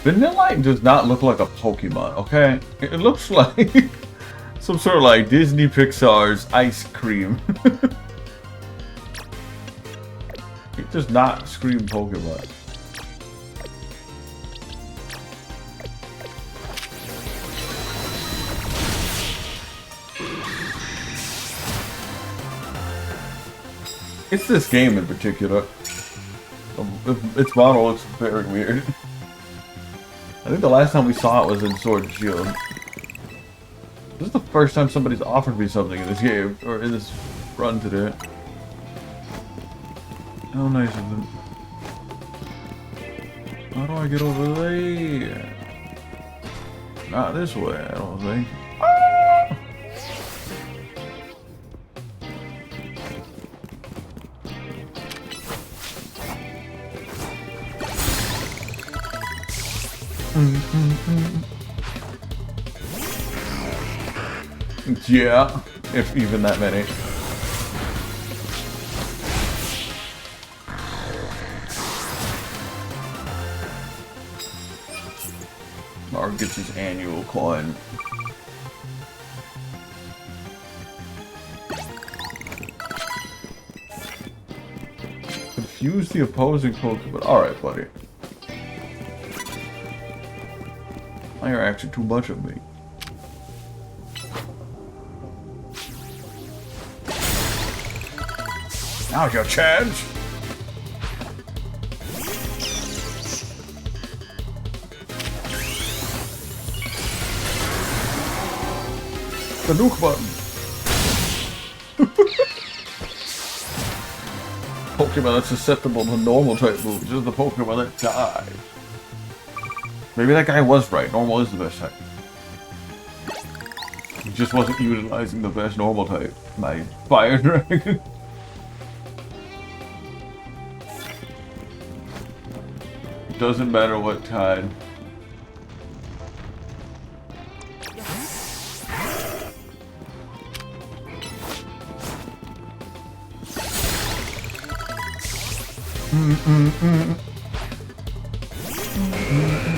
Vanillite does not look like a Pokemon, okay? It looks like some sort of like Disney Pixar's ice cream. It does not scream Pokemon. It's this game in particular. Its model looks very weird. I think the last time we saw it was in Sword and Shield. This is the first time somebody's offered me something in this game, or in this run today. How nice of them. How do I get over there? Not this way, I don't think. Yeah, if even that many. Mark gets his annual coin. Confuse the opposing Pokemon. Alright, buddy. Now you're actually too much of me. Now's your chance! The nuke button! Pokemon that's susceptible to normal type moves is the Pokemon that die. Maybe that guy was right, normal is the best type. He just wasn't utilizing the best normal type. My Fire Dragon. Doesn't matter what kind.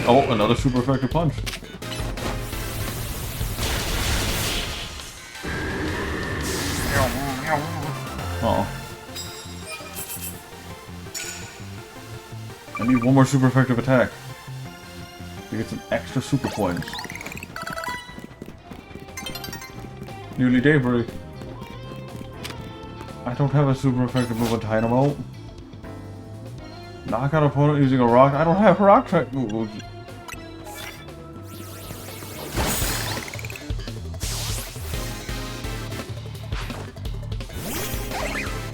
Oh, another super effective punch. Oh. I need one more super effective attack to get some extra super points. Nearly daybreak. I don't have a super effective move on Dynamo. Knock out opponent using a rock. I don't have rock type moves.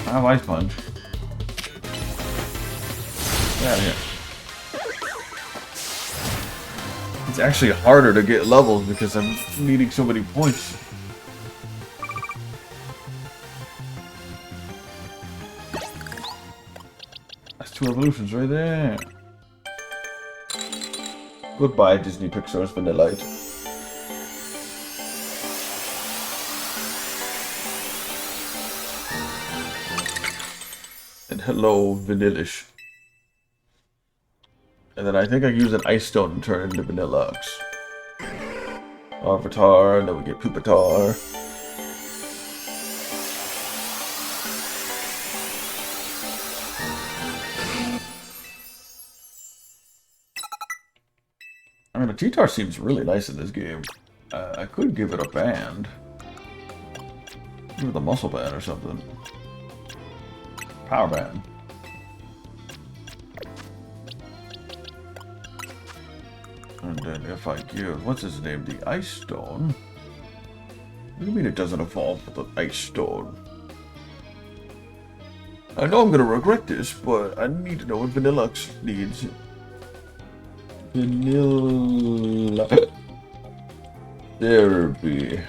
I have Ice Punch. Get out of here. It's actually harder to get levels because I'm needing so many points. That's 2 evolutions right there. Goodbye, Disney Pixar's Vanillite. And hello, Vanillish. And then I think I use an Ice Stone to turn into Vanillux. Avatar, and then we get Pupitar. I mean, the G-Tar seems really nice in this game. I could give it a band. Give it a muscle band or something. Power band. And then if I give, what's his name, the Ice Stone? What do you mean it doesn't evolve with the Ice Stone? I know I'm gonna regret this, but I need to know what Vanillux needs. Vanilla Therapy.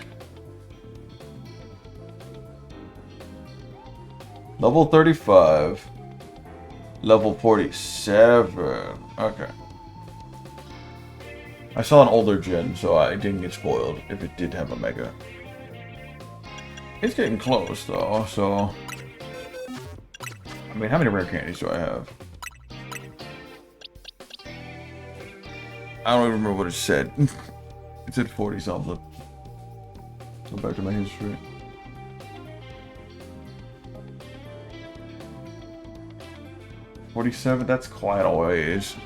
Level 35. Level 47. Okay. I saw an older gen, so I didn't get spoiled if it did have a Mega. It's getting close, though, so... I mean, how many rare candies do I have? I don't even remember what it said. It said 40 something. Go back to my history. $47, that's quite a ways.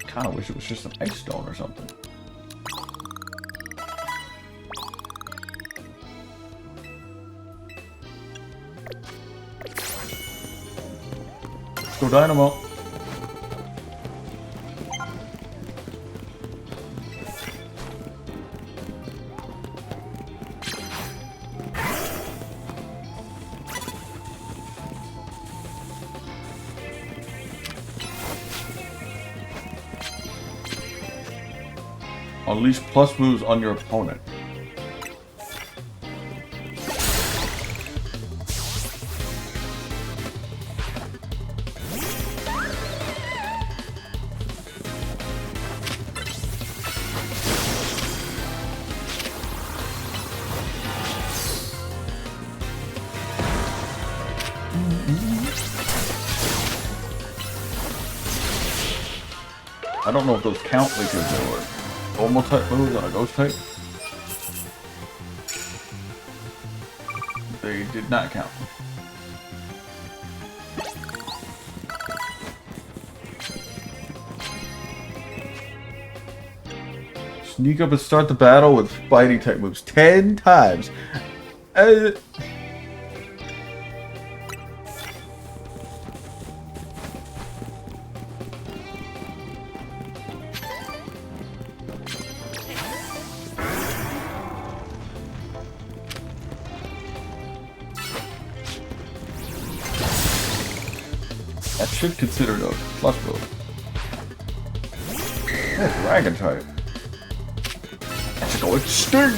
Kinda wish it was just an ice stone or something. Let's go Dynamo. Unleash plus moves on your opponent. I don't know if those count like or normal type moves on a ghost type. They did not count. Sneak up and start the battle with fighting type moves 10 times. That should consider a plus move. Yeah, dragon type. That should go extinct.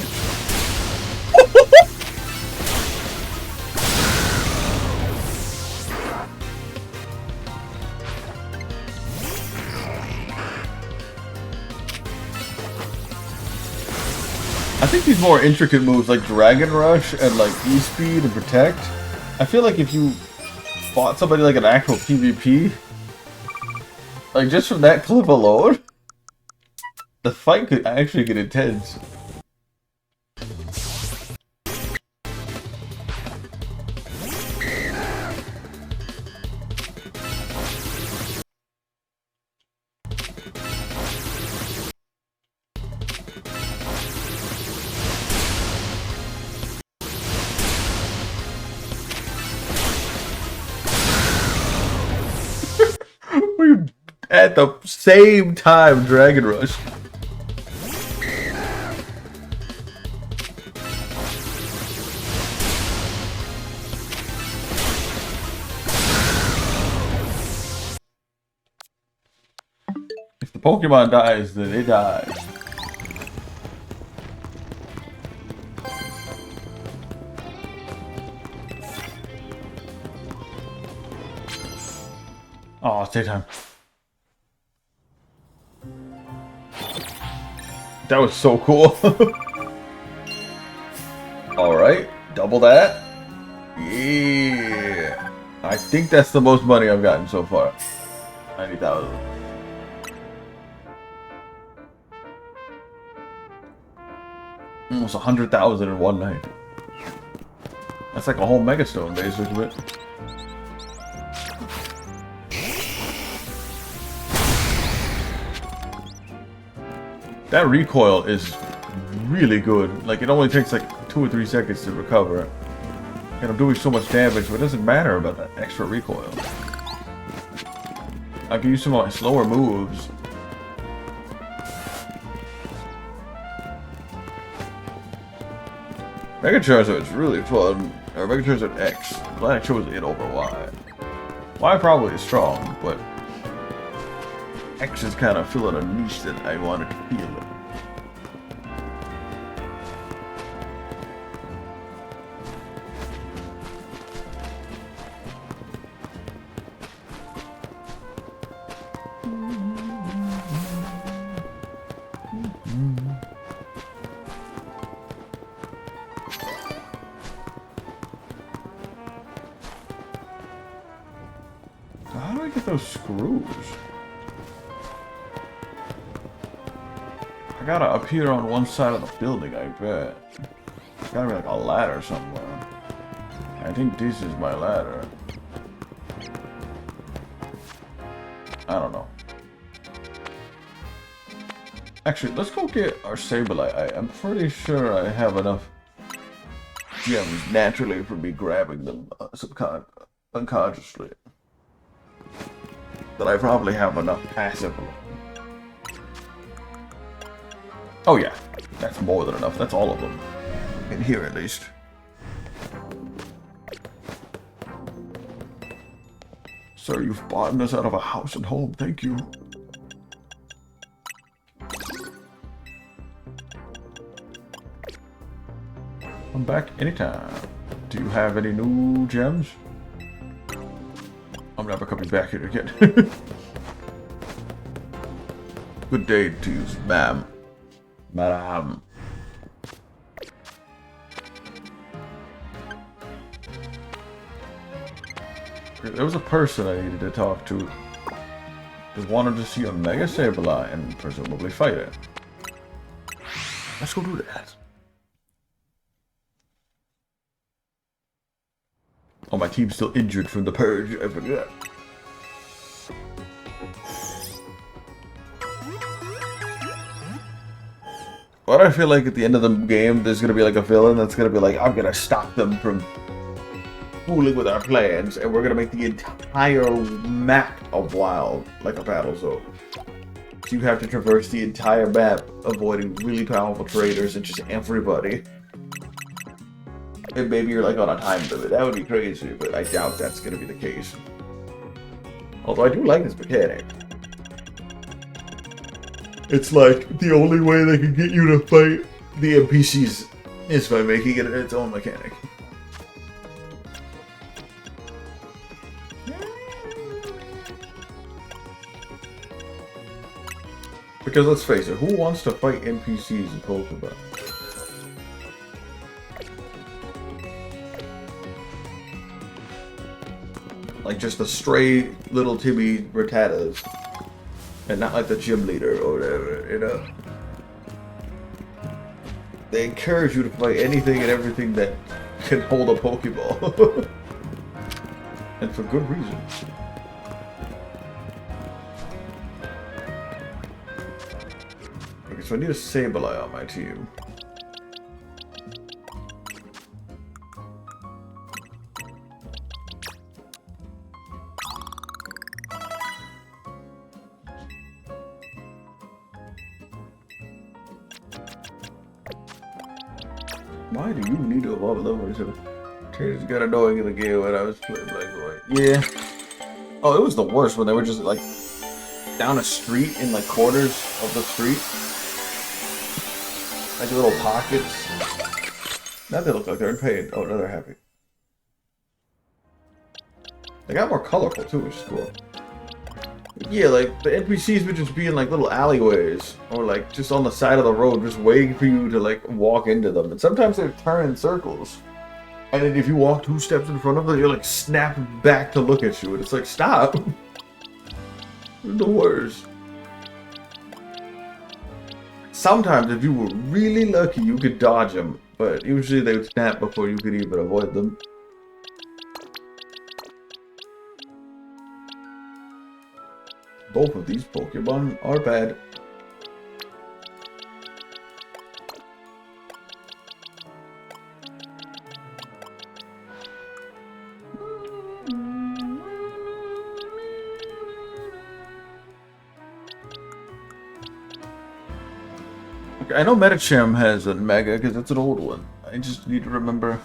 I think these more intricate moves like Dragon Rush and like E-Speed and Protect, I feel like if you fought somebody like an actual PvP, like just from that clip alone, the fight could actually get intense. We at the same time Dragon Rush. If the Pokemon dies, then it dies. Oh, it's daytime. That was so cool. Alright, double that. Yeah. I think that's the most money I've gotten so far. 90,000. Almost 100,000 in one night. That's like a whole Megastone, basically. That recoil is really good. Like, it only takes like 2 or 3 seconds to recover. And I'm doing so much damage, but it doesn't matter about that extra recoil. I can use some of my slower moves. Mega Charizard is really fun. Or Mega Charizard X. Glad I chose it over Y. Y probably is strong, but X is kind of filling a niche that I wanted to feel. those screws? I gotta appear on one side of the building, I bet. Gotta be like a ladder somewhere. I think this is my ladder. I don't know. Actually, let's go get our Sableye. I'm pretty sure I have enough gems naturally for me grabbing them unconsciously. That I probably have enough passively. Oh yeah, that's more than enough. That's all of them. In here at least. Sir, you've bought us out of a house and home. Thank you. I'm back anytime. Do you have any new gems? I'm never coming back here again. Good day to you, ma'am. Madam. There was a person I needed to talk to. Just wanted to see a Mega Sableye and presumably fight it. Let's go do that. Oh, my team's still injured from the purge. I forgot. But I feel like at the end of the game, there's gonna be like a villain that's gonna be like, I'm gonna stop them from fooling with our plans, and we're gonna make the entire map of Wild like a battle zone. So you have to traverse the entire map, avoiding really powerful traders and just everybody. And maybe you're like on a time limit. That would be crazy, but I doubt that's gonna be the case. Although I do like this mechanic. It's like the only way they can get you to fight the NPCs is by making it its own mechanic. Because let's face it, who wants to fight NPCs in Pokemon? Like just the stray little Timmy Rattatas. And not like the gym leader or whatever, you know? They encourage you to fight anything and everything that can hold a Pokeball. And for good reason. Okay, so I need a Sableye on my team. Why do you need to evolve level 47? Traders got annoying in the game when I was playing Black and White. Yeah. Oh, it was the worst when they were just like down a street in like quarters of the street. Like little pockets. Now they look like they're in pain. Oh, no, they're happy. They got more colorful too, which is cool. Yeah, like, the NPCs would just be in, like, little alleyways, or, like, just on the side of the road, just waiting for you to, like, walk into them. And sometimes they turn in circles. And then if you walk 2 steps in front of them, you're, like, snapping back to look at you. And it's like, stop! You're the worst. Sometimes, if you were really lucky, you could dodge them. But usually they would snap before you could even avoid them. Both of these Pokemon are bad. Okay, I know Medicham has a Mega because it's an old one. I just need to remember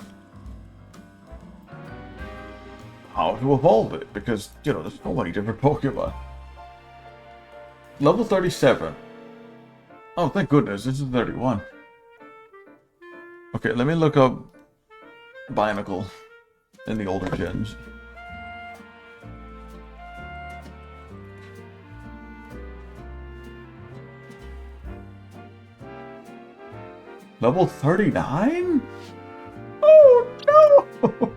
how to evolve it because, you know, there's so many different Pokemon. Level 37. Oh, thank goodness, this is 31. Okay, let me look up Binacle in the older gens. Level 39? Oh no!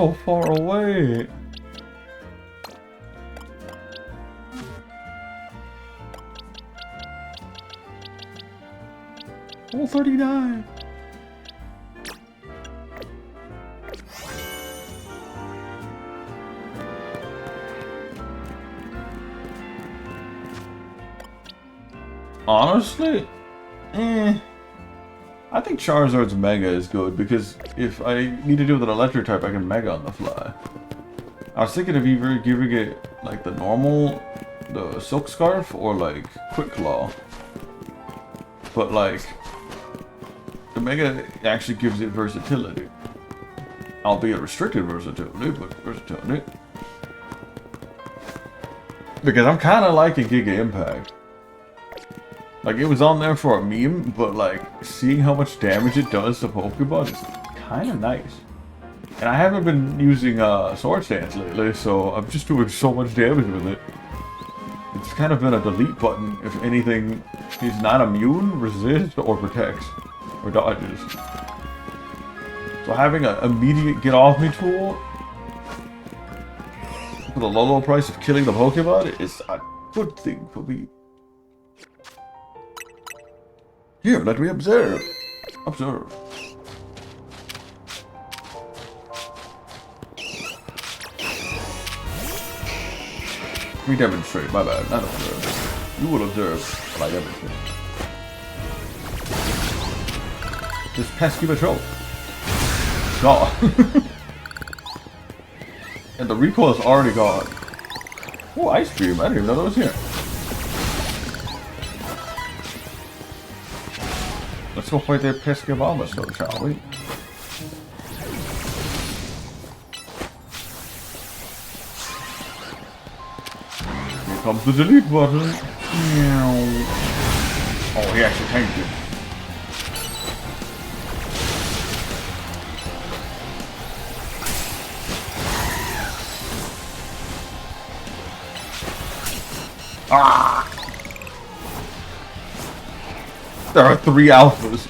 so far away. Oh, 39. Honestly, I think Charizard's Mega is good because if I need to do with an electric type, I can Mega on the fly. I was thinking of either giving it like the normal, the Silk Scarf, or like Quick Claw. But like, the Mega actually gives it versatility. Albeit restricted versatility, but versatility. Because I'm kind of liking Giga Impact. Like, it was on there for a meme, but like, seeing how much damage it does to Pokemon is kind of nice. And I haven't been using Sword Stance lately, so I'm just doing so much damage with it. It's kind of been a delete button if anything is not immune, resist, or protects, or dodges. So having an immediate get off me tool for the low price of killing the Pokemon is a good thing for me. Here, let me observe. Observe. We demonstrate, my bad, not observe. You will observe what I demonstrate. This pesky patrol. Gone. And the recoil is already gone. Oh, ice cream, I didn't even know that was here. Let's go fight that pesky Bulbasaur, shall we? Here comes the delete button. Oh, he actually tanked it. Ah! There are 3 alphas.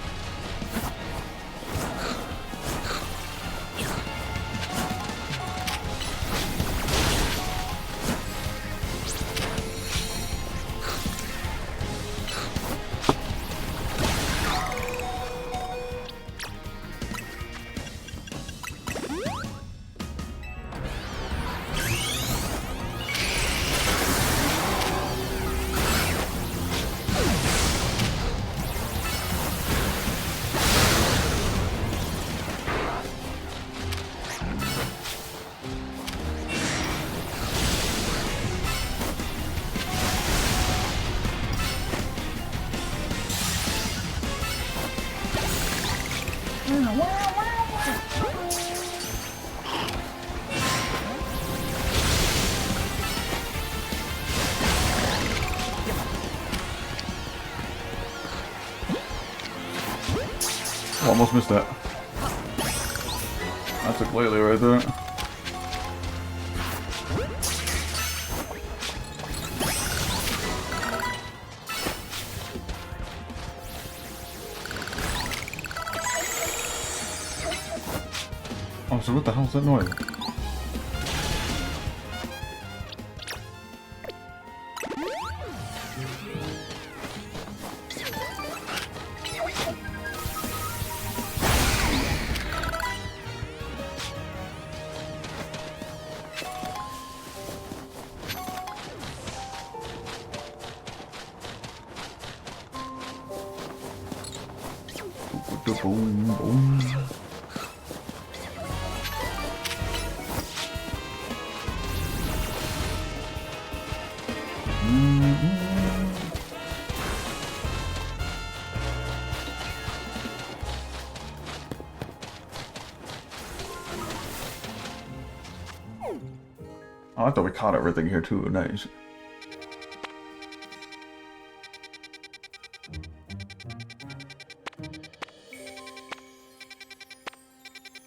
Oh, almost missed that. That's a Glalie right there. Oh, so what the hell's that noise? Boom, boom. Oh, I thought we caught everything here too. Nice.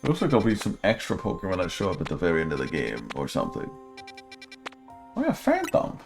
It looks like there'll be some extra Pokemon that show up at the very end of the game or something. Oh yeah, Phantom.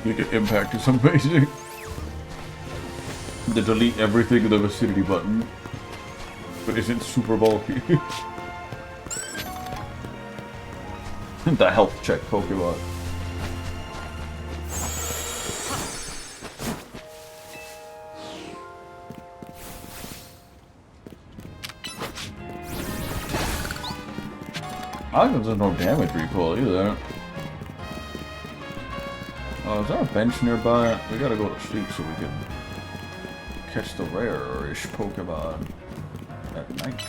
Technical impact is amazing. The delete everything in the vicinity button, but isn't super bulky. The health check Pokemon. I don't think there's no damage recall either. Is there a bench nearby? We gotta go to sleep so we can catch the rare-ish Pokemon at night.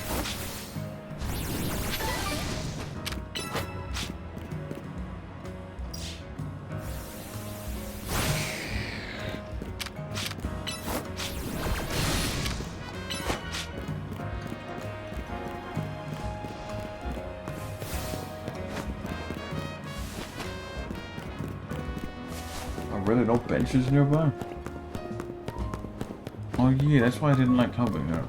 Really no benches nearby? Oh yeah, that's why I didn't like coming here.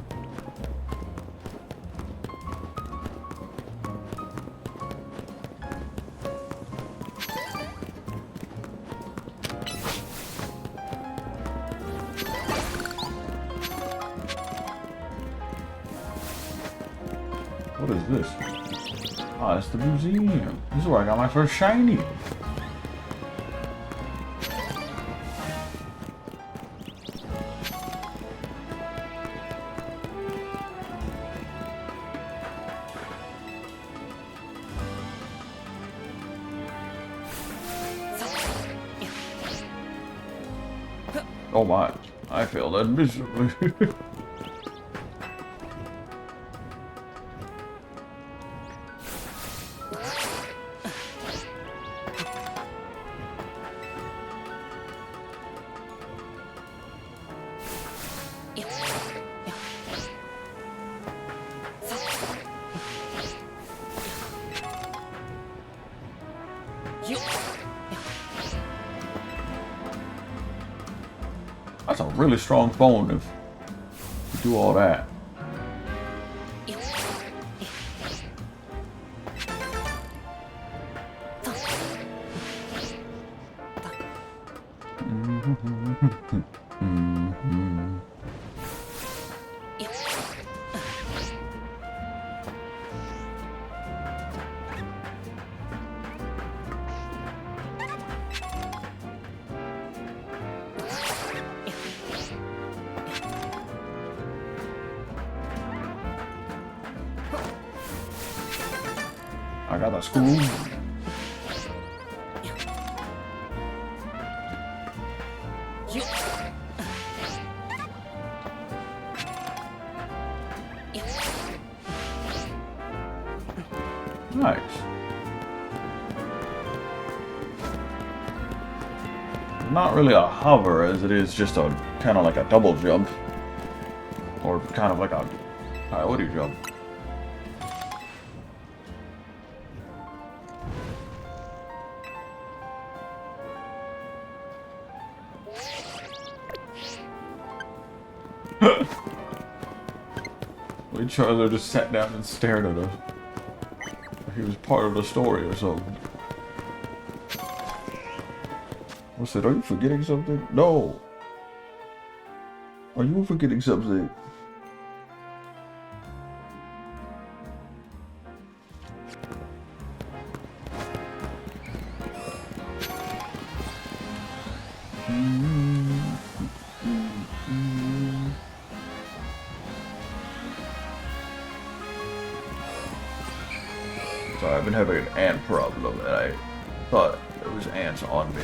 What is this? Oh, it's the museum. This is where I got my first shiny. Oh my, I failed that miserably. That's a really strong phone if you do all that. I got a school. Nice. Not really a hover as it is just a kind of like a double jump. Or kind of like a coyote jump. Charizard just sat down and stared at us. He was part of the story or something. What's it? Are you forgetting something? No! Are you forgetting something? Sorry, I've been having an ant problem, and I thought there was ants on me.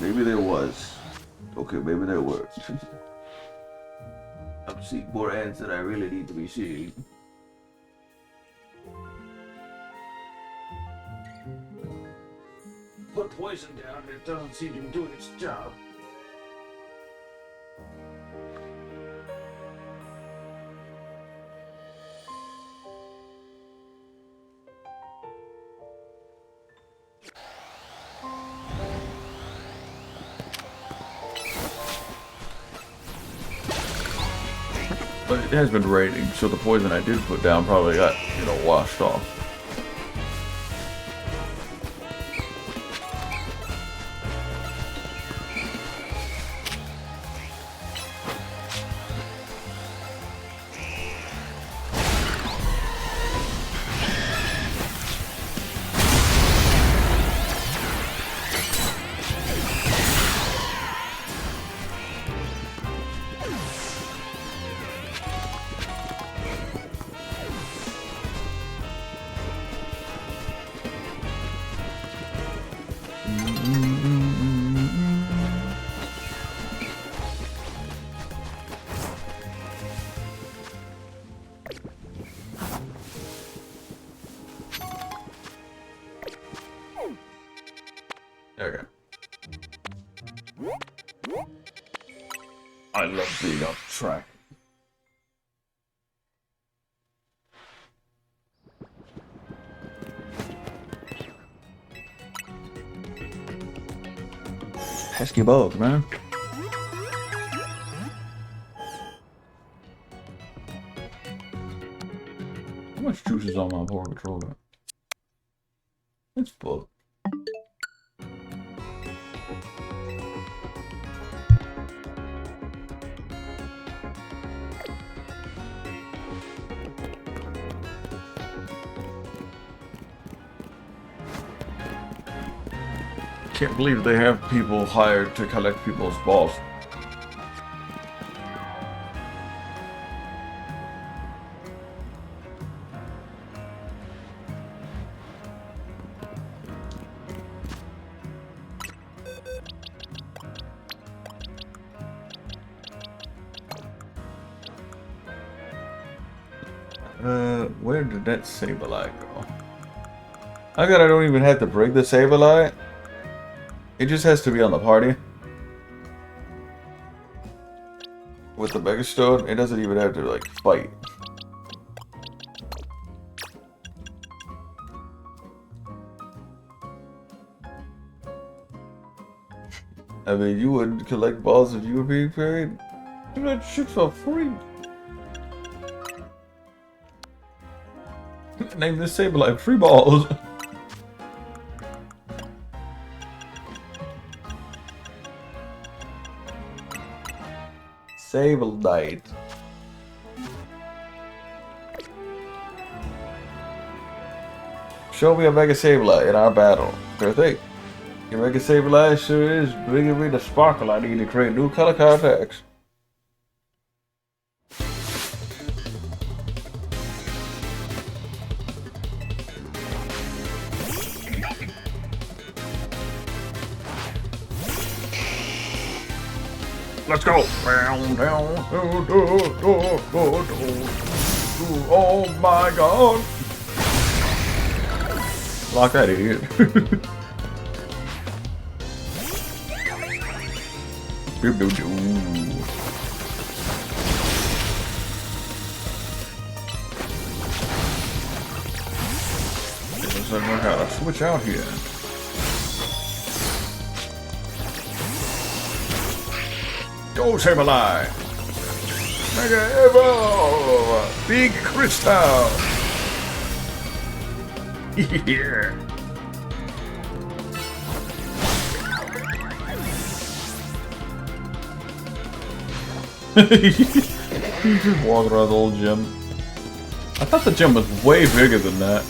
Maybe there was. Okay, maybe there were. I'm seeing more ants than I really need to be seeing. Put poison down, and it doesn't seem to be doing its job. But it has been raining, so the poison I did put down probably got, washed off. Okay. I love being off track. Pesky bugs, man. How much juice is on my poor controller? It's full. Can't believe they have people hired to collect people's balls. Where did that Sableye go? I got I don't even have to break the Sableye. It just has to be on the party. With the Megastone, it doesn't even have to, like, fight. I mean, you wouldn't collect balls if you were being paid. Do that shit for free. Name this Sableye free balls. Sableye. Show me a Mega Sableye in our battle. Sure thing. Your Mega Sableye sure is bringing me the sparkle I need to create new color contacts. Let's go! Oh my god! Lock that idiot. Looks like we gotta switch out here. Go Sableye! Mega Evo! Big Crystal! Yeah! He's just walking around the old gym. I thought the gym was way bigger than that.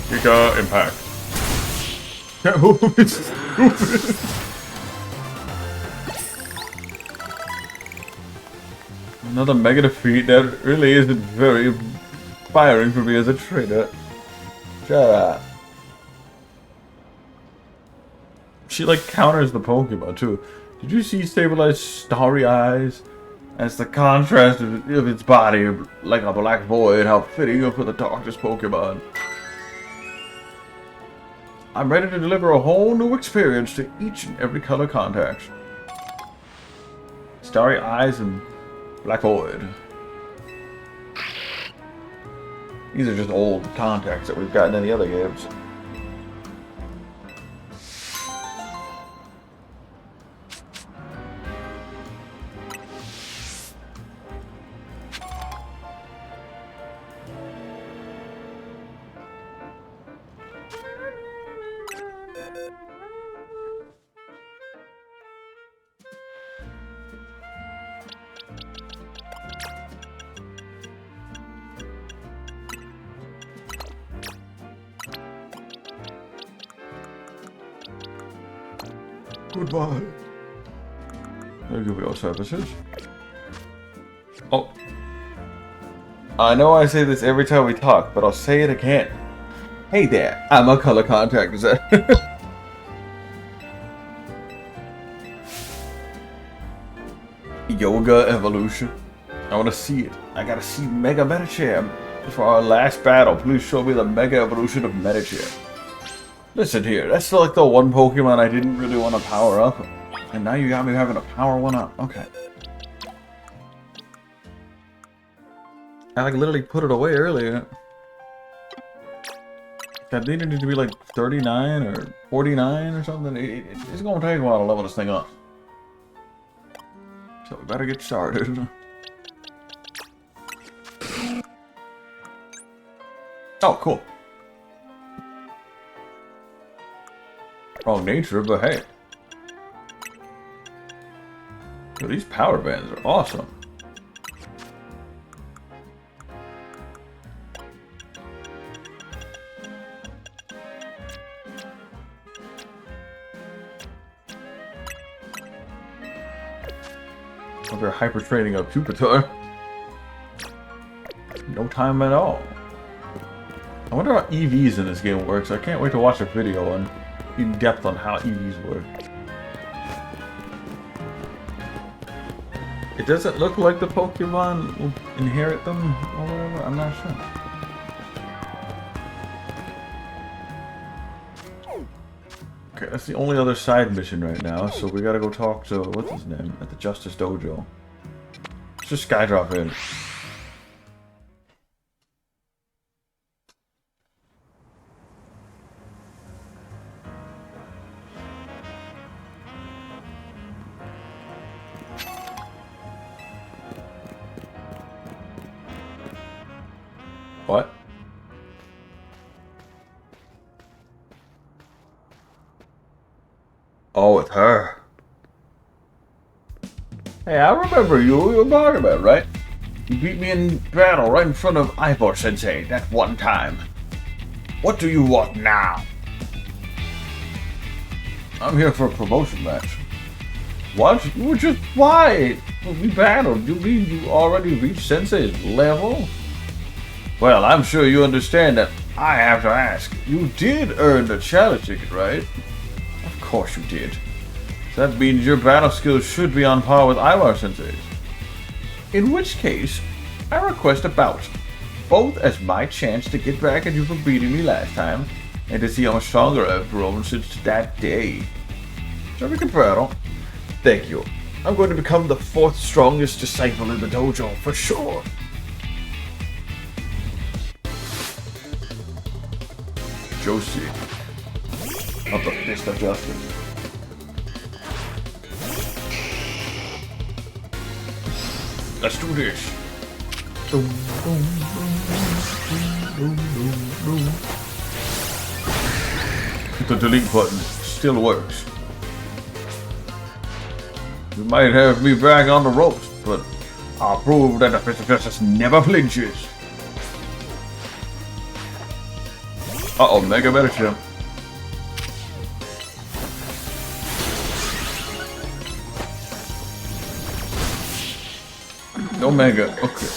Giga Impact. It's stupid. Another mega defeat. That really isn't very inspiring for me as a trainer. Shut up. She like counters the Pokemon too. Did you see Sableye's starry eyes? As the contrast of its body like a black void, how fitting for the darkest Pokemon. I'm ready to deliver a whole new experience to each and every color contact. Starry eyes and black void. These are just old contacts that we've gotten in the other games. Goodbye. There go your services. Oh. I know I say this every time we talk, but I'll say it again. Hey there, I'm a color contact designer. Yoga evolution. I want to see it. I gotta see Mega Medicham. For our last battle, please show me the Mega Evolution of Medicham. Listen here, that's like the one Pokemon I didn't really want to power up. And now you got me having to power one up. Okay. I like literally put it away earlier. I needed it to be like 39 or 49 or something. It's gonna take a while to level this thing up. So we better get started. Oh, cool. Wrong nature, but hey. Yo, these power bands are awesome. Oh, they're hyper training up Jupiter. No time at all. I wonder how EVs in this game works. I can't wait to watch a video on in depth on how EVs work. It doesn't look like the Pokemon will inherit them or whatever. I'm not sure. Okay, that's the only other side mission right now, so we gotta go talk to, what's his name, at the Justice Dojo. Let's just skydrop in. What? Oh, with her. Hey, I remember you were talking about, right? You beat me in battle right in front of Ivor-sensei that one time. What do you want now? I'm here for a promotion match. What? Why? We battled. You mean you already reached Sensei's level? Well, I'm sure you understand that I have to ask. You did earn the challenge ticket, right? Of course you did. So that means your battle skills should be on par with Ivor-sensei's. In which case, I request a bout. Both as my chance to get back at you for beating me last time, and to see how much stronger I've grown since that day. So we can battle. Thank you. I'm going to become the 4th strongest disciple in the dojo, for sure. Josie of the Fist of Justice. Let's do this. The delete button still works. You might have me back on the ropes, but I'll prove that the Fist of Justice never flinches. Uh-oh, Mega Medicham. No Mega, okay.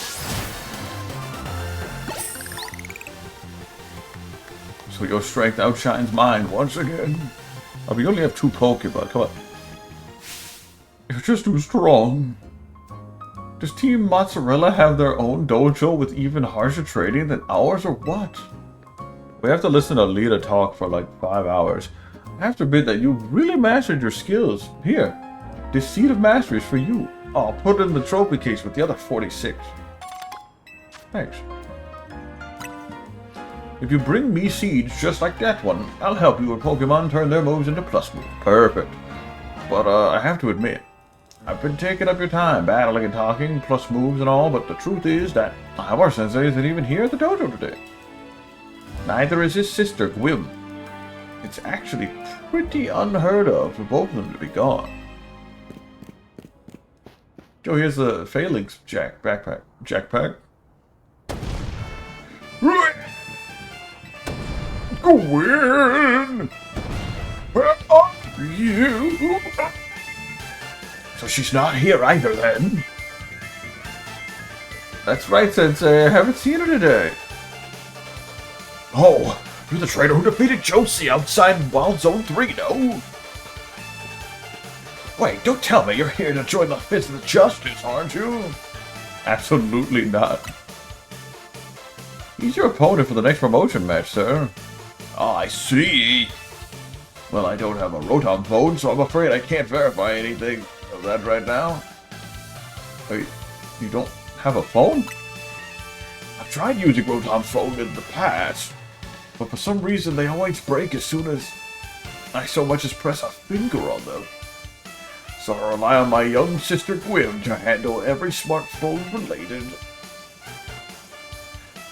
So your strength outshines mine once again. Oh, we only have 2 Pokemon, come on. You're just too strong. Does Team Mozzarella have their own dojo with even harsher training than ours, or what? We have to listen to Lita talk for like 5 hours. I have to admit that you really mastered your skills. Here, this Seed of Mastery is for you. I'll put it in the trophy case with the other 46. Thanks. If you bring me seeds just like that one, I'll help you when Pokemon turn their moves into plus moves. Perfect. But I have to admit, I've been taking up your time, battling and talking, plus moves and all, but the truth is that Ivor-sensei isn't even here at the dojo today. Neither is his sister, Gwym. It's actually pretty unheard of for both of them to be gone. Oh, here's the Phalanx backpack. Jackpack. Gwyn! Where are you? So she's not here either, then? That's right, Sensei. I haven't seen her today. Oh, you're the trainer who defeated Josie outside Wild Zone 3, no? Wait, don't tell me you're here to join the Fist of Justice, aren't you? Absolutely not. He's your opponent for the next promotion match, sir. Oh, I see. Well, I don't have a Rotom phone, so I'm afraid I can't verify anything of that right now. Wait, you don't have a phone? I've tried using Rotom's phone in the past, but for some reason they always break as soon as I so much as press a finger on them. So I rely on my young sister Gwyn to handle every smartphone related.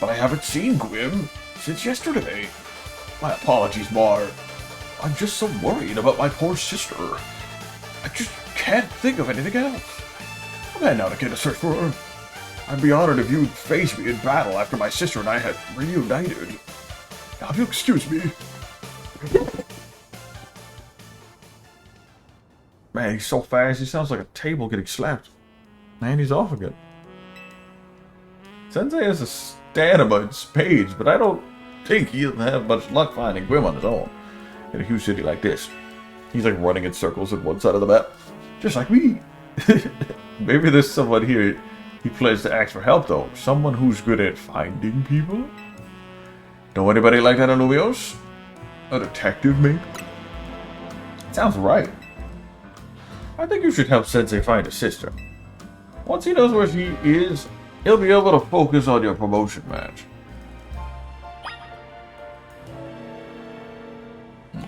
But I haven't seen Gwyn since yesterday. My apologies, Mar. I'm just so worried about my poor sister. I just can't think of anything else. I'm heading out again to search for her. I'd be honored if you'd face me in battle after my sister and I had reunited. Now, if you'll excuse me. Man, he's so fast, he sounds like a table getting slapped. And he's off again. Sensei has a stamina in spades, but I don't think he'll have much luck finding Gwyn on his own. In a huge city like this. He's like running in circles at one side of the map. Just like me. Maybe there's someone here he plans to ask for help though. Someone who's good at finding people? Know anybody like that in Lumios? A detective, maybe? Sounds right. I think you should help Sensei find his sister. Once he knows where she is, he'll be able to focus on your promotion match.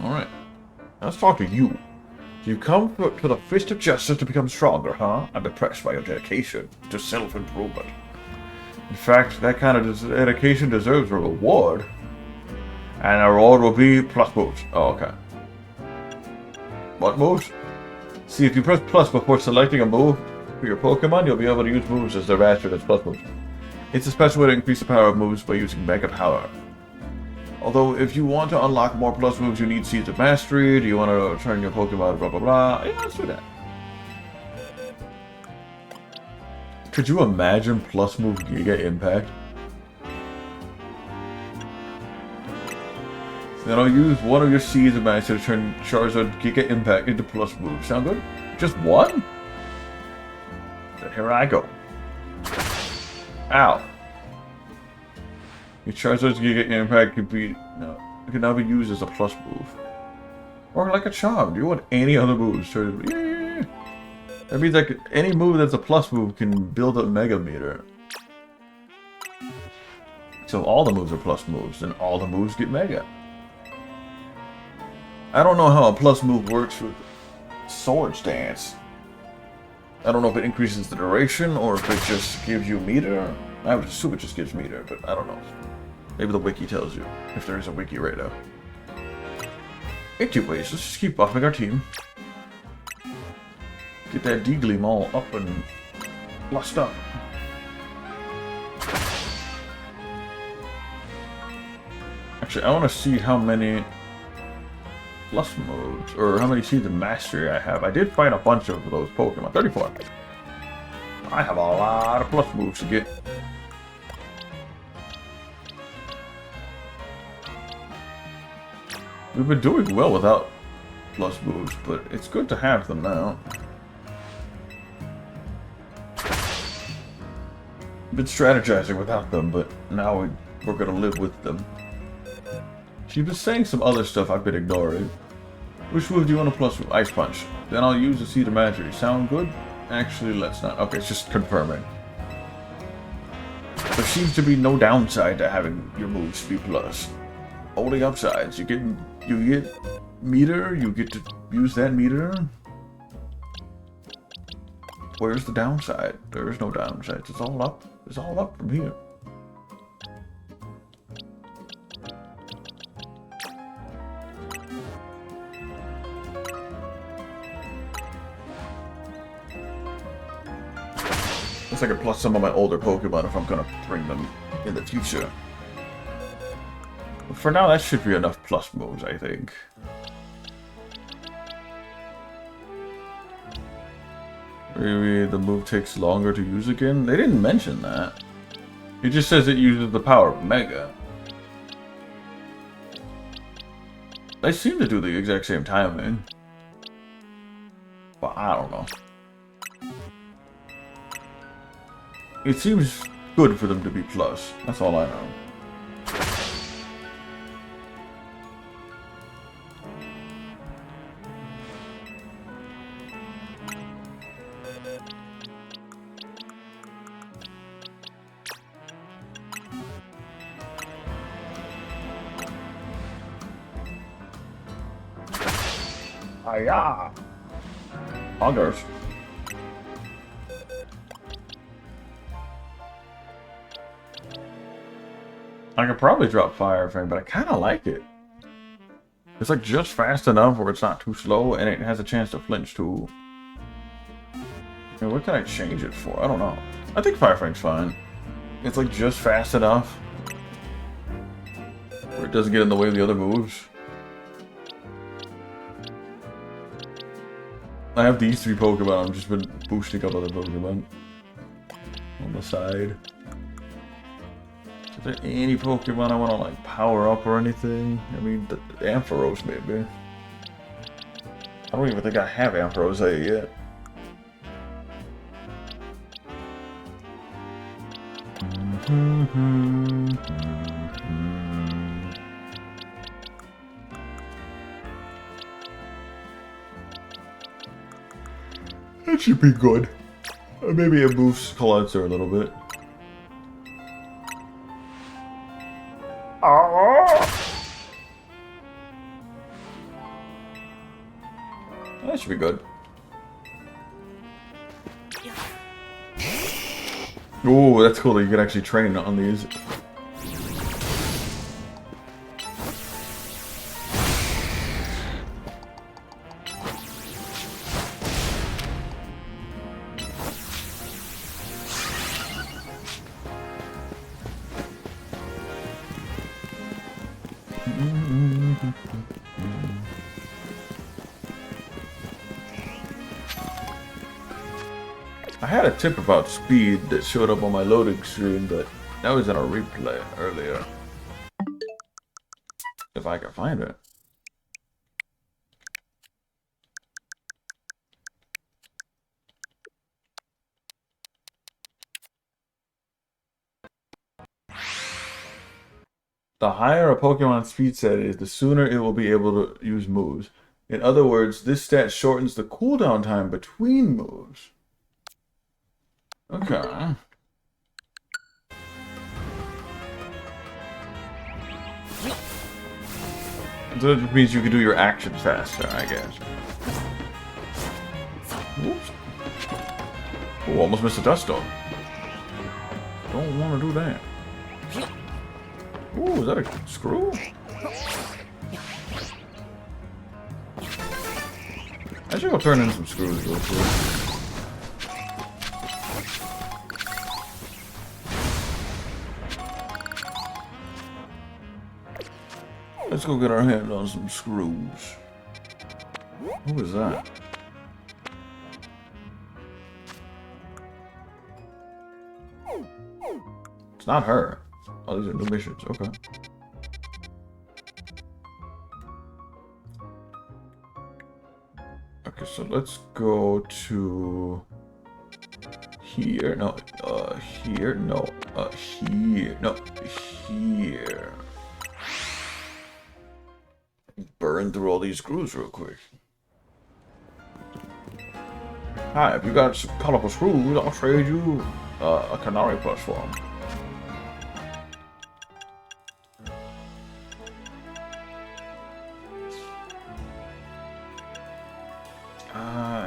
Alright. Let's talk to you. You come to the Fist of Justice to become stronger, huh? I'm impressed by your dedication to self-improvement. In fact, that kind of dedication deserves a reward. And our reward will be plus moves. Oh, okay. What moves? See, if you press plus before selecting a move for your Pokemon, you'll be able to use moves as they're mastered as plus moves. It's a special way to increase the power of moves by using Mega Power. Although, if you want to unlock more plus moves, you need Seeds of Mastery. Do you want to turn your Pokemon blah blah blah? Yeah, let's do that. Could you imagine plus move Giga Impact? Then I'll use one of your Seeds of Mastery to turn Charizard Giga Impact into plus move. Sound good? Just one? Then here I go. Ow. Your Charizard's Giga Impact can now be used as a plus move. Or like a charm. Do you want any other moves? Yeah. That means like any move that's a plus move can build a Mega Meter. So all the moves are plus moves, and all the moves get Mega. I don't know how a plus move works with Swords Dance. I don't know if it increases the duration or if it just gives you meter. I would assume it just gives meter, but I don't know. Maybe the wiki tells you, if there is a wiki right now. Anyways, let's just keep buffing our team. Get that D-Gleam all up and flushed up. Actually, I want to see how many plus moves, or how many Seeds of Mastery I have. I did find a bunch of those Pokemon. 34. I have a lot of plus moves to get. We've been doing well without plus moves, but it's good to have them now. Been strategizing without them, but now we're gonna live with them. She's been saying some other stuff I've been ignoring. Which move do you want to plus move? Ice Punch. Then I'll use the Seed of Mastery. Sound good? Actually, let's not. Okay, it's just confirming. There seems to be no downside to having your moves be plus. Only upsides. You get meter, you get to use that meter. Where's the downside? There is no downside. It's all up. It's all up from here. I can plus some of my older Pokemon if I'm gonna bring them in the future. But for now, that should be enough plus moves, I think. Maybe the move takes longer to use again? They didn't mention that. It just says it uses the power of Mega. They seem to do the exact same timing. But I don't know. It seems good for them to be plus. That's all I know. Hiya! Huggers. I could probably drop Fire Fang, but I kind of like it. It's like just fast enough where it's not too slow, and it has a chance to flinch too. I mean, what can I change it for? I don't know. I think Fire Fang's fine. It's like just fast enough where it doesn't get in the way of the other moves. I have these 3 Pokemon. I've just been boosting up other Pokemon on the side. Is there any Pokemon I want to like power up or anything? I mean, the Ampharos maybe. I don't even think I have Ampharos A yet. That should be good. Or maybe it boosts Colossar a little bit. That should be good. Oh, that's cool that you can actually train on these. I had a tip about speed that showed up on my loading screen, but that was in a replay earlier. If I can find it. The higher a Pokemon's speed set is, the sooner it will be able to use moves. In other words, this stat shortens the cooldown time between moves. Okay. So it means you can do your actions faster, I guess. Oops. Oh, almost missed a Dust Storm. Don't want to do that. Ooh, is that a screw? I should go turn in some screws real quick. Let's go get our hands on some screws. Who is that? It's not her. Oh, these are new missions. Okay. Okay, so let's go to here. No, here. No, here. No, here. Burn through all these screws real quick. Hi, if you got some colorful screws, I'll trade you a Canary Plus for them.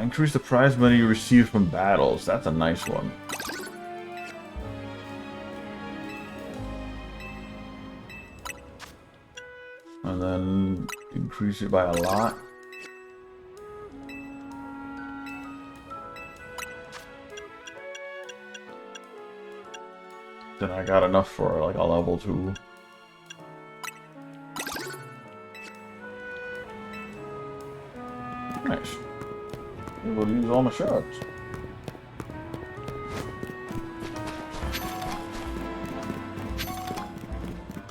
Increase the prize money you receive from battles. That's a nice one. And then increase it by a lot. Then I got enough for like a level 2. Nice. Able to use all my shots.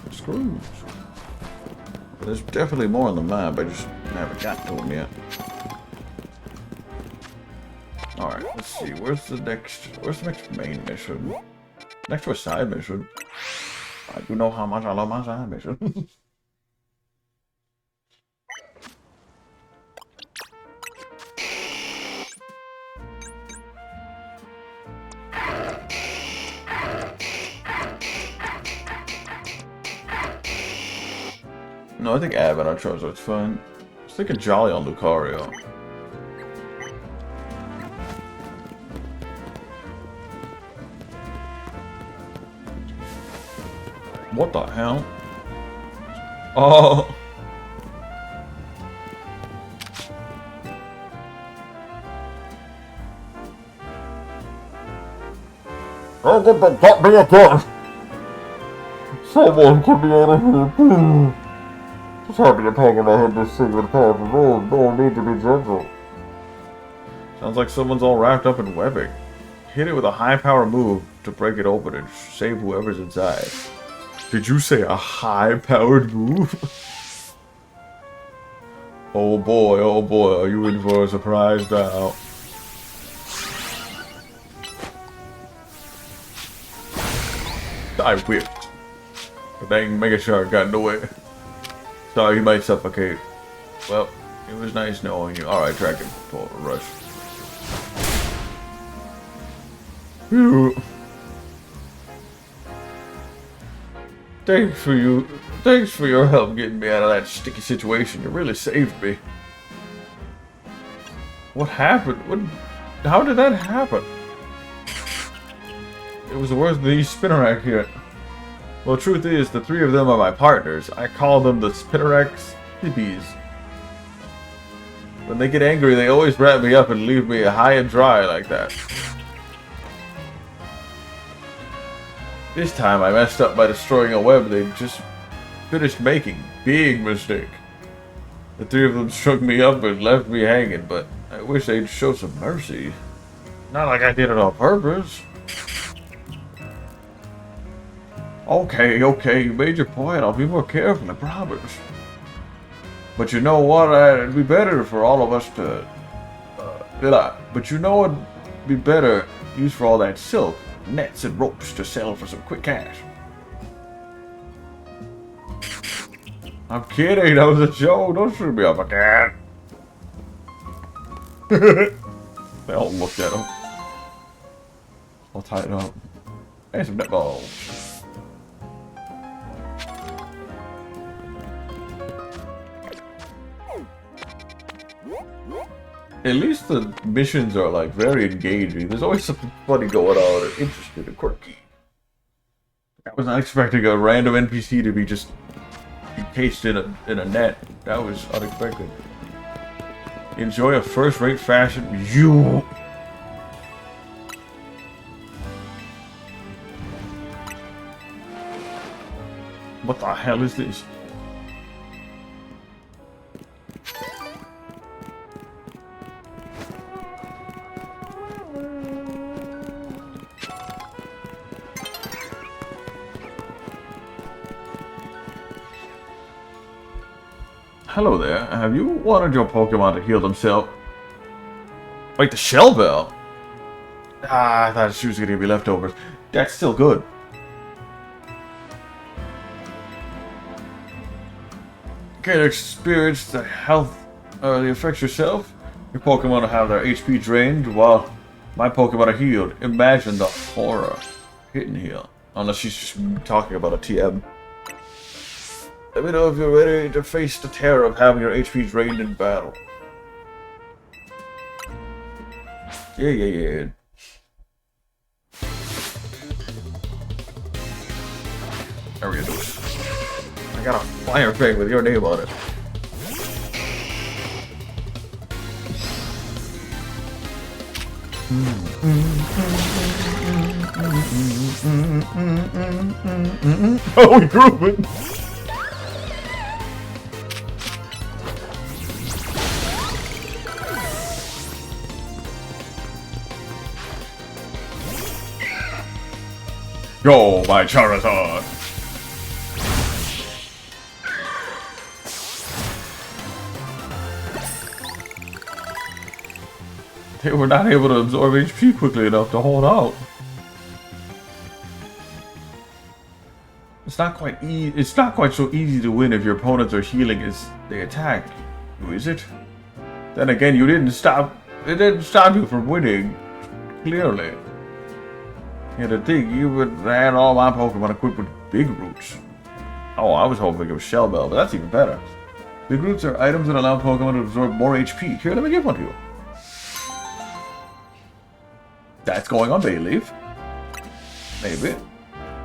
Screws. There's definitely more on the map. I just haven't got to them yet. All right, let's see. Where's the next main mission? Next to a side mission. I do know how much I love my side mission. No, I think Ab on Charizard's fun. I was thinking Jolly on Lucario. What the hell? Oh! Oh, get me again! Someone get me out of here, please! Just happy to hanging my head this thing with a path of road. No need to be gentle. Sounds like someone's all wrapped up in webbing. Hit it with a high power move to break it open and save whoever's inside. Did you say a high powered move? Oh boy, are you in for a surprise now? I whipped. The dang Mega Shark got in the way. Sorry, he might suffocate. Well, it was nice knowing you. Alright, track him. Pull a rush. Phew. Thanks for your help getting me out of that sticky situation. You really saved me. What happened? How did that happen? It was the worst than these Spinnerack here. Well, the truth is, the three of them are my partners. I call them the Spinnerack Hippies. When they get angry, they always wrap me up and leave me high and dry like that. This time I messed up by destroying a web they just finished making. Big mistake. The three of them shook me up and left me hanging, but I wish they'd show some mercy. Not like I did it on purpose. Okay, you made your point. I'll be more careful, I promise. But you know what? It'd be better for all of us to... But you know what'd be better? Use for all that silk, nets, and ropes to sell for some quick cash. I'm kidding, that was a joke. Don't shoot me up like that. They all looked at him. I'll tie it up. And some netballs. At least the missions are like very engaging. There's always something funny going on or interesting and quirky. I was not expecting a random NPC to be just encased in a net. That was unexpected. Enjoy a first-rate fashion. You. What the hell is this? Hello there. Have you wanted your Pokemon to heal themselves? Wait, the Shell Bell? Ah, I thought she was going to be leftovers. That's still good. Can experience the health, the effects yourself. Your Pokemon will have their HP drained while my Pokemon are healed. Imagine the horror. Hit and heal. Unless she's just talking about a TM. Let me know if you're ready to face the terror of having your HP drained in battle. Yeah. There we go. I got a fire thing with your name on it. Oh, we grooving! Go, my Charizard! They were not able to absorb HP quickly enough to hold out. not quite it's not quite so easy to win if your opponents are healing as they attack, is it? Then again, it didn't stop you from winning, clearly. Yeah, the thing, you had all my Pokemon equipped with big roots. Oh, I was hoping it was Shell Bell, but that's even better. Big roots are items that allow Pokemon to absorb more HP. Here, let me give one to you. That's going on Bayleaf. Maybe.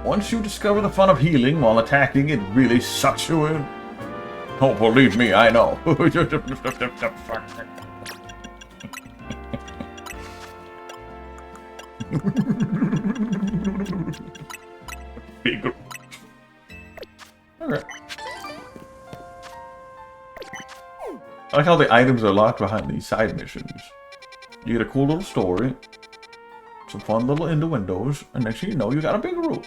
Once you discover the fun of healing while attacking, it really sucks you in. Oh, believe me, I know. Big. Okay. I like how the items are locked behind these side missions. You get a cool little story, some fun little innuendos, and next thing you know, you got a big root.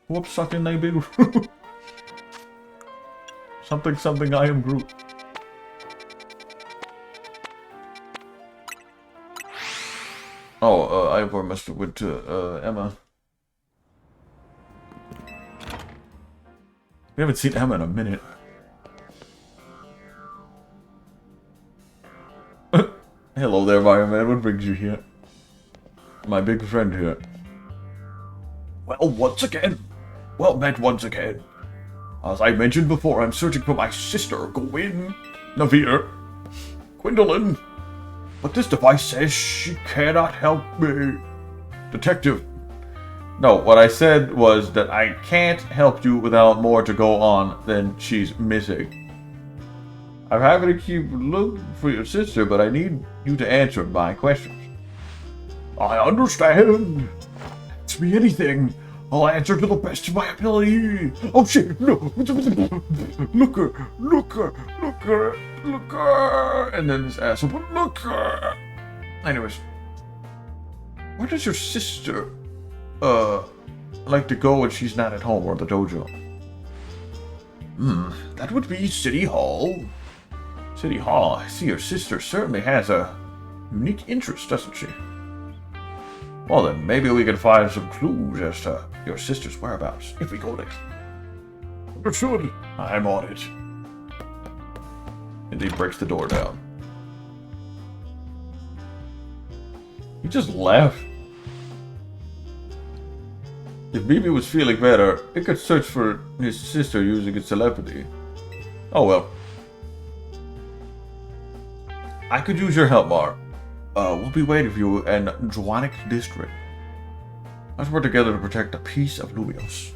Whoops, sucking a big root. Something, I am Groot. Oh, Ivor must have went to, Emma. We haven't seen Emma in a minute. Hello there, Mario Man. What brings you here? My big friend here. Well, once again. Well met once again. As I mentioned before, I'm searching for my sister, Gwyn, Navir, Gwendolyn. But this device says she cannot help me. Detective. No, what I said was that I can't help you without more to go on than she's missing. I'm happy to keep looking for your sister, but I need you to answer my questions. I understand. Ask me anything. I'll answer to the best of my ability. Oh shit, no. Looker. And then this asshole, but looker. Anyways. Where does your sister, like to go when she's not at home or the dojo? That would be City Hall. City Hall, I see your sister certainly has a unique interest, doesn't she? Well then, maybe we can find some clues as to your sister's whereabouts if we go there. Understood. I'm on it. And he breaks the door down. He just left. If Bibi was feeling better, it could search for his sister using its telepathy. Oh well. I could use your help, Mar. We'll be waiting for you in Dwanic District. Let's work together to protect the peace of Lumios.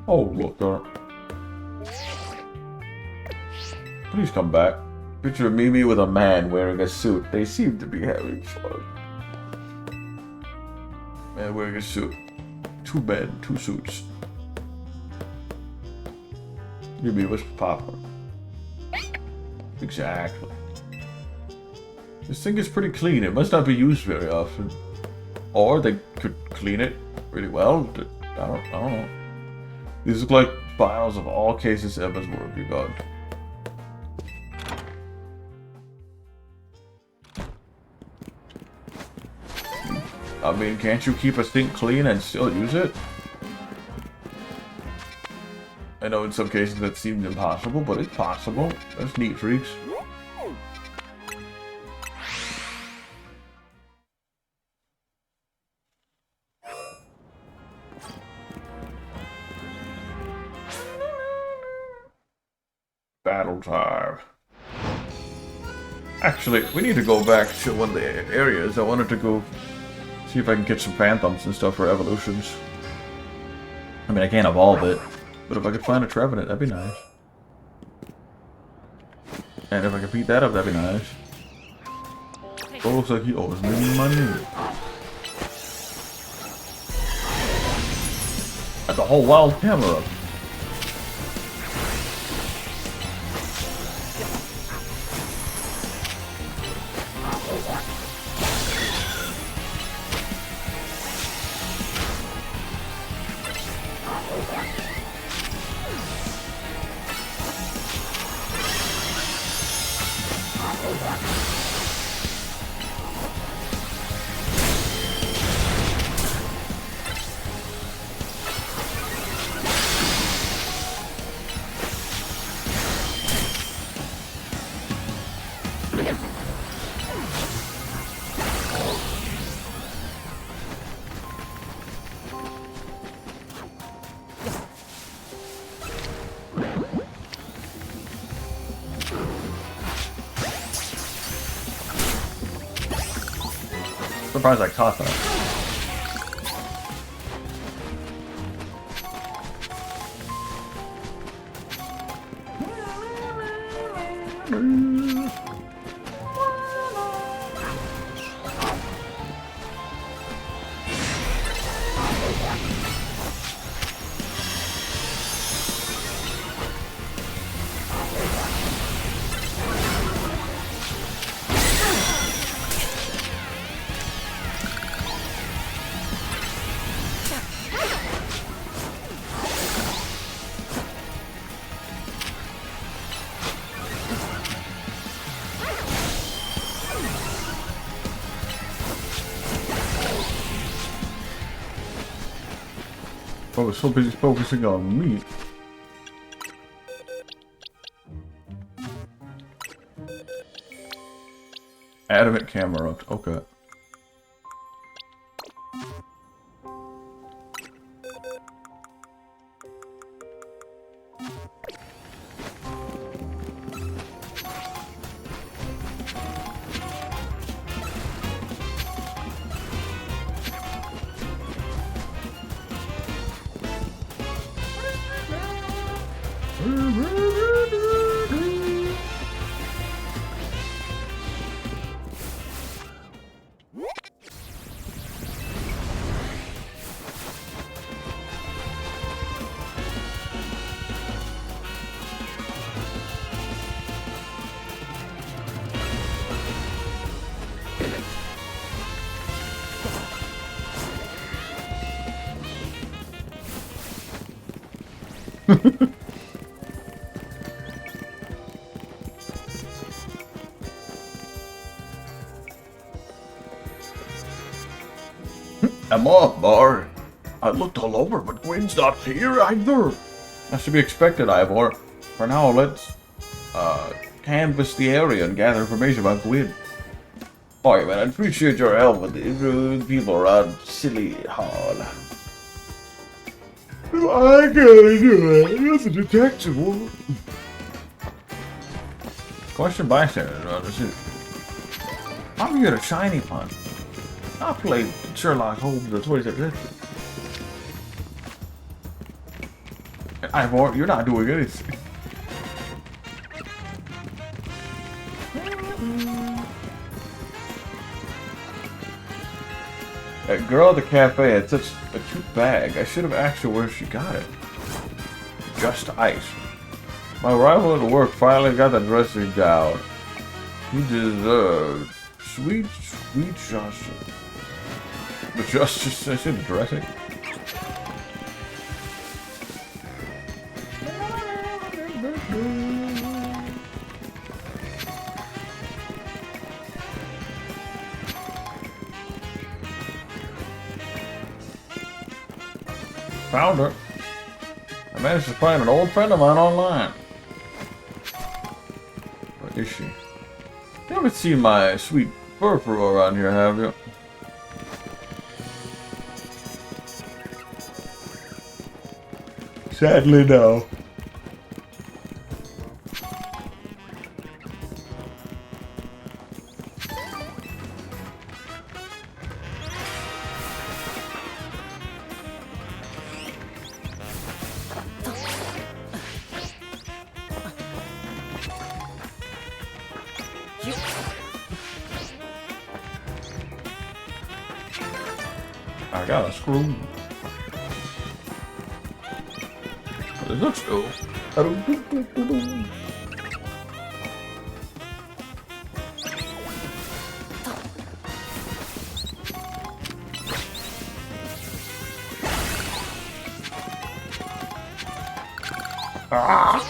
Oh, look there. Please come back. Picture Mimi with a man wearing a suit. They seem to be having fun. Man wearing a suit. Two men, two suits. Mimi was Papa. Exactly. This thing is pretty clean. It must not be used very often. Or they could clean it really well. I don't know. These look like files of all cases Emma's working on. I mean, can't you keep a thing clean and still use it? I know in some cases that seems impossible, but it's possible. That's neat, freaks. Battle time. Actually, we need to go back to one of the areas. I wanted to go see if I can get some Phantoms and stuff for evolutions. I mean, I can't evolve it, but if I could find a Trevenant, that'd be nice. And if I could beat that up, that'd be nice. Oh, looks like he owes me money. That's a whole wild camera. surprised I caught that. I was so busy focusing on me. Adamant camera. Okay. I'm off, Bar. I looked all over, but Gwen's not here either. That's to be expected, Ivor. For now, let's canvass the area and gather information about Gwen. Alright, man, I appreciate your help with the people around Silly Hall. I gotta do it. You're the detective. Question bystanders around the city. I'm here to shiny pun. I played Sherlock Holmes in the 26th century. Ivor, you're not doing anything. That girl at the cafe had such a cute bag. I should have asked her where she got it. Just ice. My rival at work finally got the dressing down. He deserved sweet justice. The justice, I said dressing. Found her. I managed to find an old friend of mine online. Where is she? You haven't seen my sweet fur around here, have you? Sadly, no. I got a screw. There's a screw. Ah!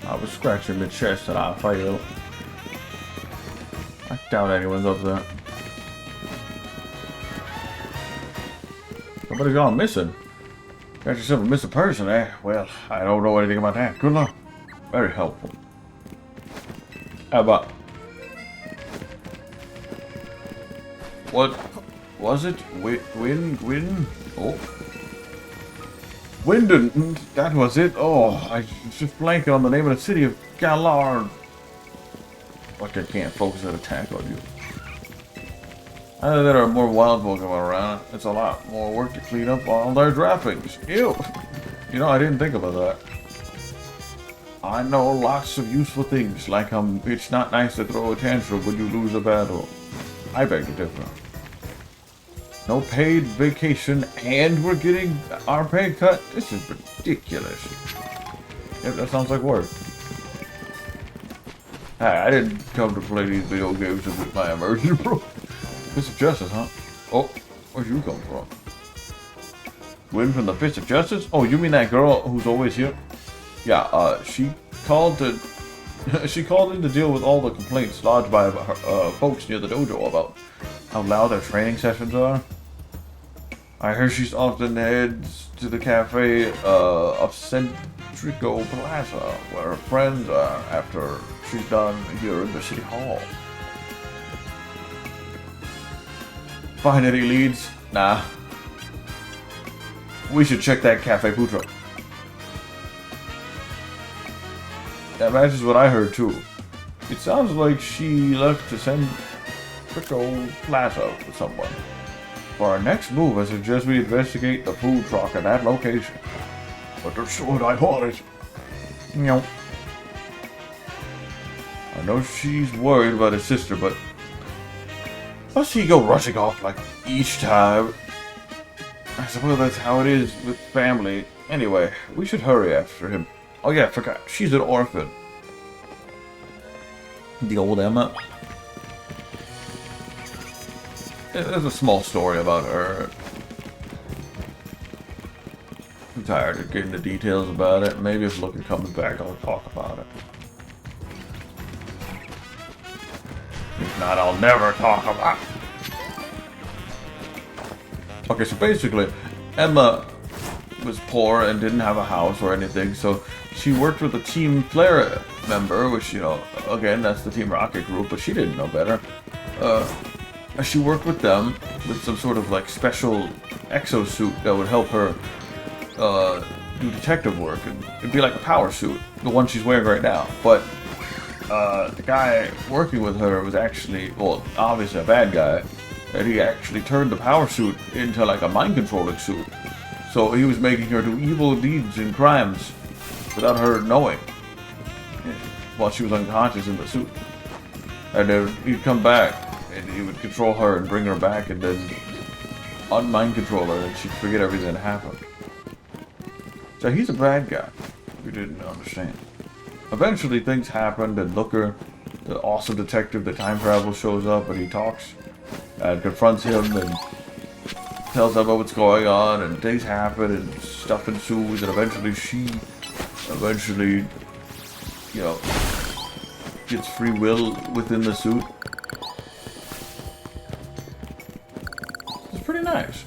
I was scratching my chest and I failed. I doubt anyone's up there. Somebody's gone missing. Got yourself a missing person, eh? Well, I don't know anything about that. Good luck. Very helpful. How about... What was it? Gwyn? Oh. Wyndon, that was it. Oh, I was just blanking on the name of the city of Gallard. Like I can't focus an attack on you. Either there are more wild Pokemon around, it's a lot more work to clean up all their droppings. Ew! You know, I didn't think about that. I know lots of useful things, like it's not nice to throw a tantrum when you lose a battle. I beg to differ. No paid vacation, and we're getting our pay cut? This is ridiculous. Yep, that sounds like work. Hey, I didn't come to play these video games with my immersion, bro. Fist of Justice, huh? Oh, where'd you come from? Win from the Fist of Justice? Oh, you mean that girl who's always here? Yeah, she called to... she called in to deal with all the complaints lodged by folks near the dojo about how loud their training sessions are. I heard she's often heads to the cafe of Centrico Plaza, where her friends are after she's done here in the city hall. Find any leads? Nah. We should check that cafe food truck. That matches what I heard too. It sounds like she left to send Centrico Plaza with someone. For our next move, I suggest we investigate the food truck at that location. But there's what I want it. No. I know she's worried about his sister, but must he go rushing off like each time? I suppose that's how it is with family. Anyway, we should hurry after him. Oh yeah, I forgot. She's an orphan. The old Emma. There's a small story about her. I'm tired of getting the details about it. Maybe if Looker comes back, I'll talk about it. If not, I'll never talk about it. Okay, so basically, Emma was poor and didn't have a house or anything, so she worked with a Team Flare member, which, you know, again, that's the Team Rocket group, but she didn't know better. She worked with them with some sort of, like, special exosuit that would help her do detective work, and it'd be like a power suit, the one she's wearing right now, but the guy working with her was actually, well, obviously a bad guy, and he actually turned the power suit into like a mind controlling suit. So he was making her do evil deeds and crimes without her knowing, while she was unconscious in the suit. And then he'd come back and he would control her and bring her back and then unmind control her and she'd forget everything that happened. So he's a bad guy. We didn't understand. Eventually things happened and Looker, the awesome detective that time travel, shows up and he talks and confronts him and tells him about what's going on, and things happen and stuff ensues, and eventually she you know, gets free will within the suit. It's pretty nice.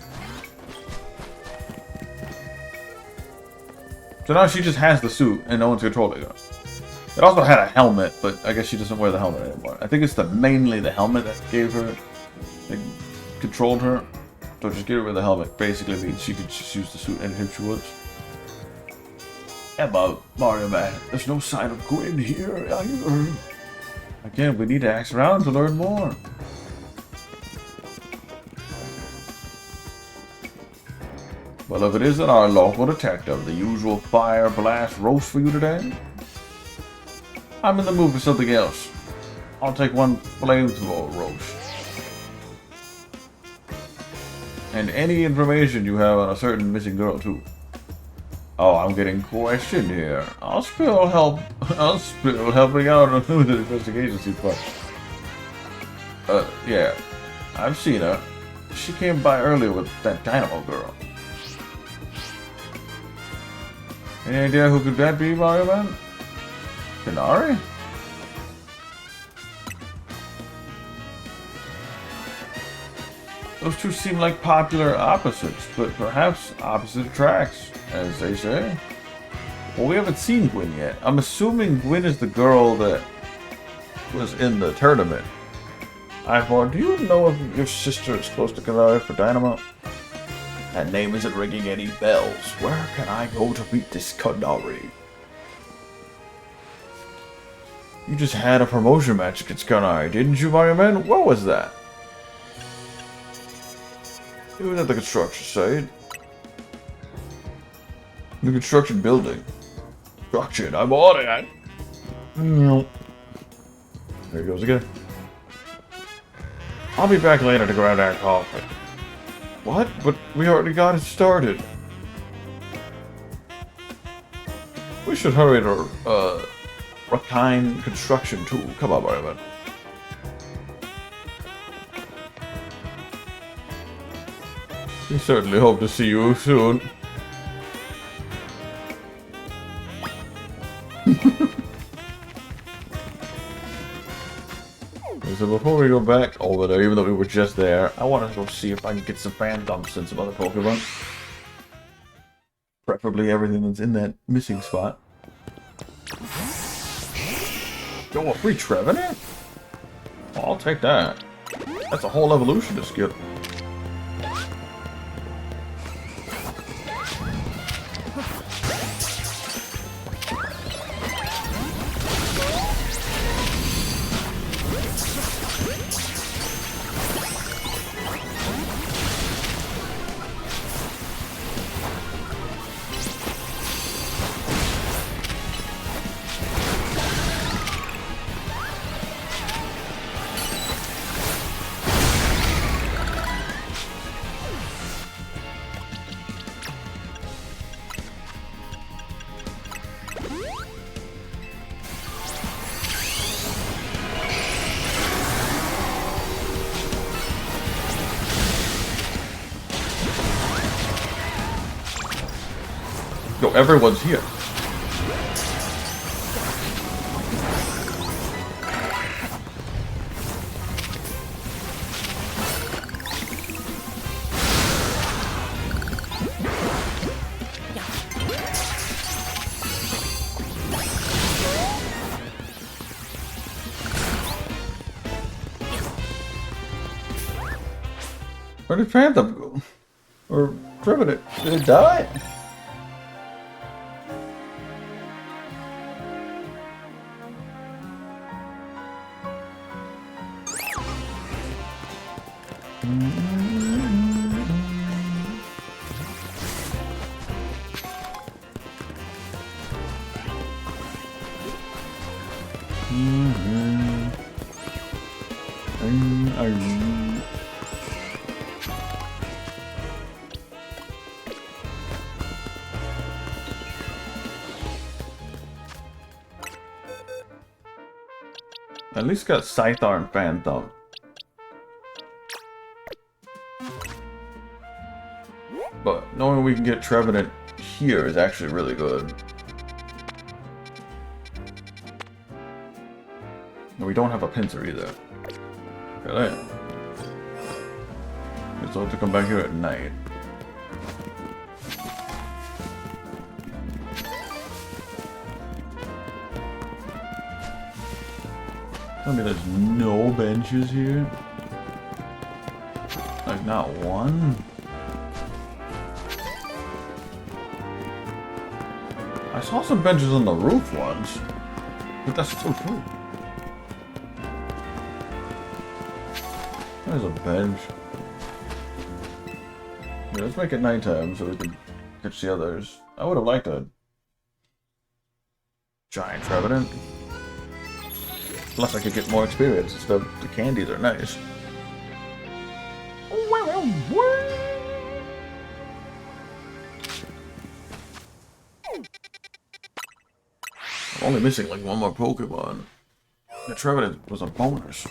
So now she just has the suit and no one's controlling her. It also had a helmet, but I guess she doesn't wear the helmet anymore. I think it's mainly the helmet that gave her, like, controlled her. So just get rid of the helmet. Basically means she could just use the suit anytime she wants. Emma, Mario Man, there's no sign of Gwen here either. Again, we need to ask around to learn more. Well, if it isn't our local detective, the usual fire blast roast for you today, I'm in the mood for something else. I'll take one flamethrower roast. And any information you have on a certain missing girl, too. Oh, I'm getting questioned here. I'll spill helping out with the investigation suit part. Yeah. I've seen her. She came by earlier with that Dynamo girl. Any idea who could that be, Mario Man? Kanari? Those two seem like popular opposites, but perhaps opposite attracts, as they say. Well, we haven't seen Gwen yet. I'm assuming Gwen is the girl that was in the tournament. Ivor, do you know if your sister is close to Kanari for Dynamo? That name isn't ringing any bells. Where can I go to meet this Kanari? You just had a promotion match against Gunai, didn't you, Mario Man? What was that? It was at the construction site. The construction building. Construction, I'm on it! No. There he goes again. I'll be back later to grab our coffee. What? But we already got it started. We should hurry to, Rakine construction tool. Come on, Mario Man. We certainly hope to see you soon. So before we go back over there, even though we were just there, I want to go see if I can get some fan dumps and some other Pokemon. Preferably everything that's in that missing spot. Go a free Trevenant? Oh, I'll take that. That's a whole evolution to skip. Yo, everyone's here. Where did Phantom go? Or Trevenant? Did it die? At least got Scyther and Phantom. But knowing we can get Trevenant here is actually really good. And we don't have a Pinsir either. Okay, we still have to come back here at night. I mean, there's no benches here. Like, not one. I saw some benches on the roof once, but that's still true. There's a bench. Yeah, let's make it nighttime so we can catch the others. I would have liked a giant Trevenant. Plus I could get more experience and stuff. The candies are nice. I'm only missing like one more Pokemon. The Trevenant was a bonus.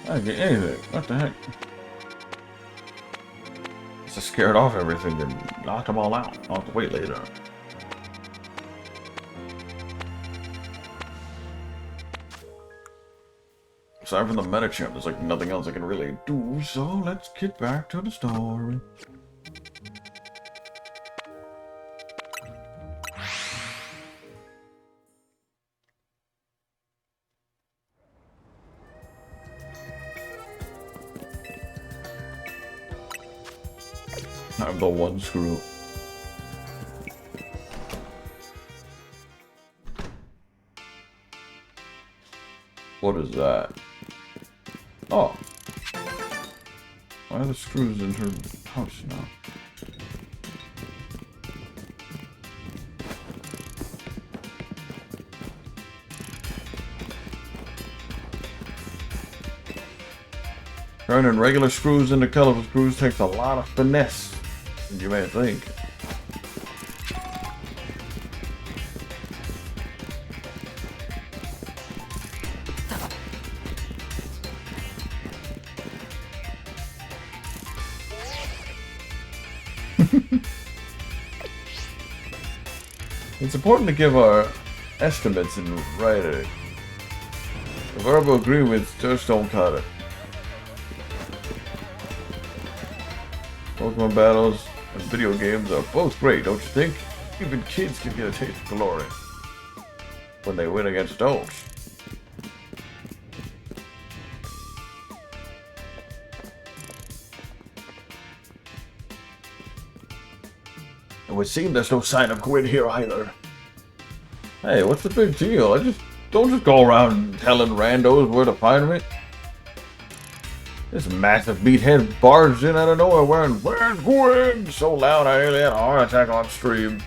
I didn't get anything. What the heck? Just scared off everything and knocked them all out. I'll have to wait later. Aside from the Medicham, there's like nothing else I can really do, so let's get back to the story. I have the one screw. What is that? Oh. Why are the screws in her house now? Turning regular screws into colorful screws takes a lot of finesse, you may think. It's important to give our estimates in writing. The verbal agreements just don't cut it. Pokemon battles and video games are both great, don't you think? Even kids can get a taste of glory when they win against adults. It would seem there's no sign of Gwyn here either. Hey, what's the big deal? Don't just go around telling randos where to find me. This massive meathead barged in out of nowhere wearing "Where's Gwyn?" so loud I nearly had a heart attack on stream.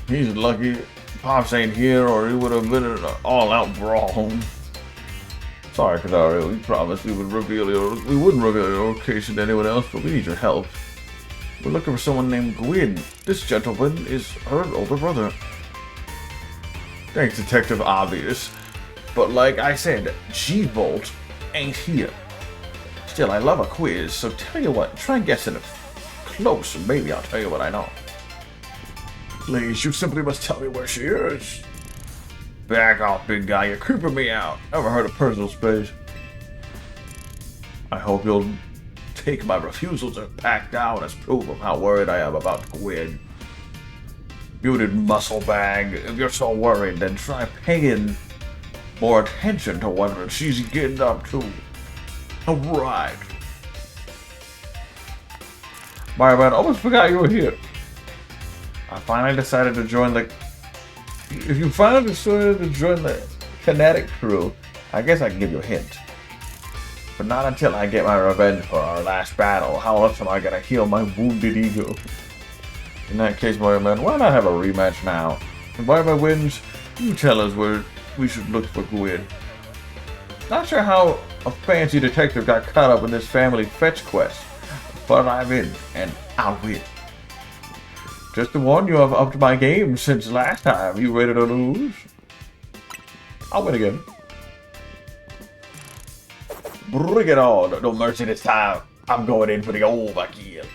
He's lucky Pops ain't here or he would have been in an all-out brawl. Sorry, Kadario, we promised we wouldn't reveal your location to anyone else, but we need your help. We're looking for someone named Gwyn. This gentleman is her older brother. Thanks, Detective Obvious. But like I said, G-Bolt ain't here. Still, I love a quiz, so tell you what, try guessing it close, and maybe I'll tell you what I know. Please, you simply must tell me where she is. Back off, big guy, you're creeping me out. Never heard of personal space. I hope you'll take my refusal to back down as proof of how worried I am about Gwyn. Muted muscle bag, if you're so worried, then try paying more attention to what she's getting up to. Alright. My man, almost forgot you were here. I finally decided to join the... If you finally decided to join the Kinetic crew, I guess I can give you a hint. But not until I get my revenge for our last battle. How else am I gonna heal my wounded ego? In that case, my man, why not have a rematch now? And by my wins, you tell us where we should look for Gwyn. Not sure how a fancy detective got caught up in this family fetch quest, but I'm in, and I'll win. Just to warn you, I've upped my game since last time. You ready to lose? I'll win again. Bring it on. No mercy this time. I'm going in for the overkill.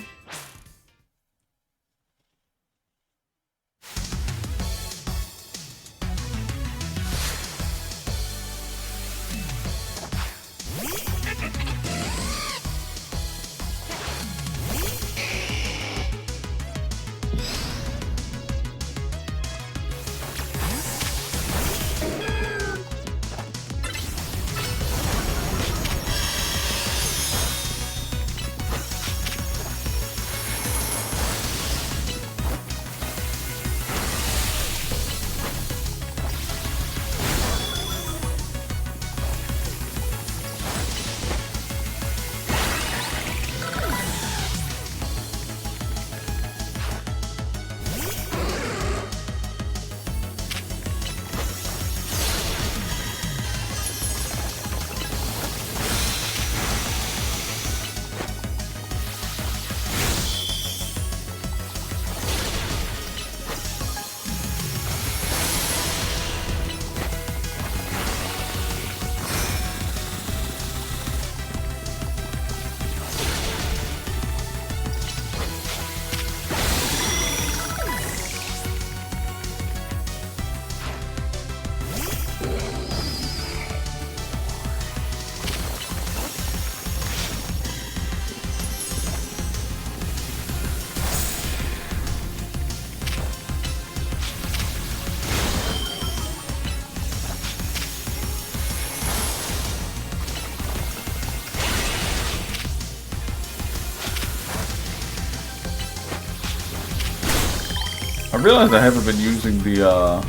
realized I haven't been using the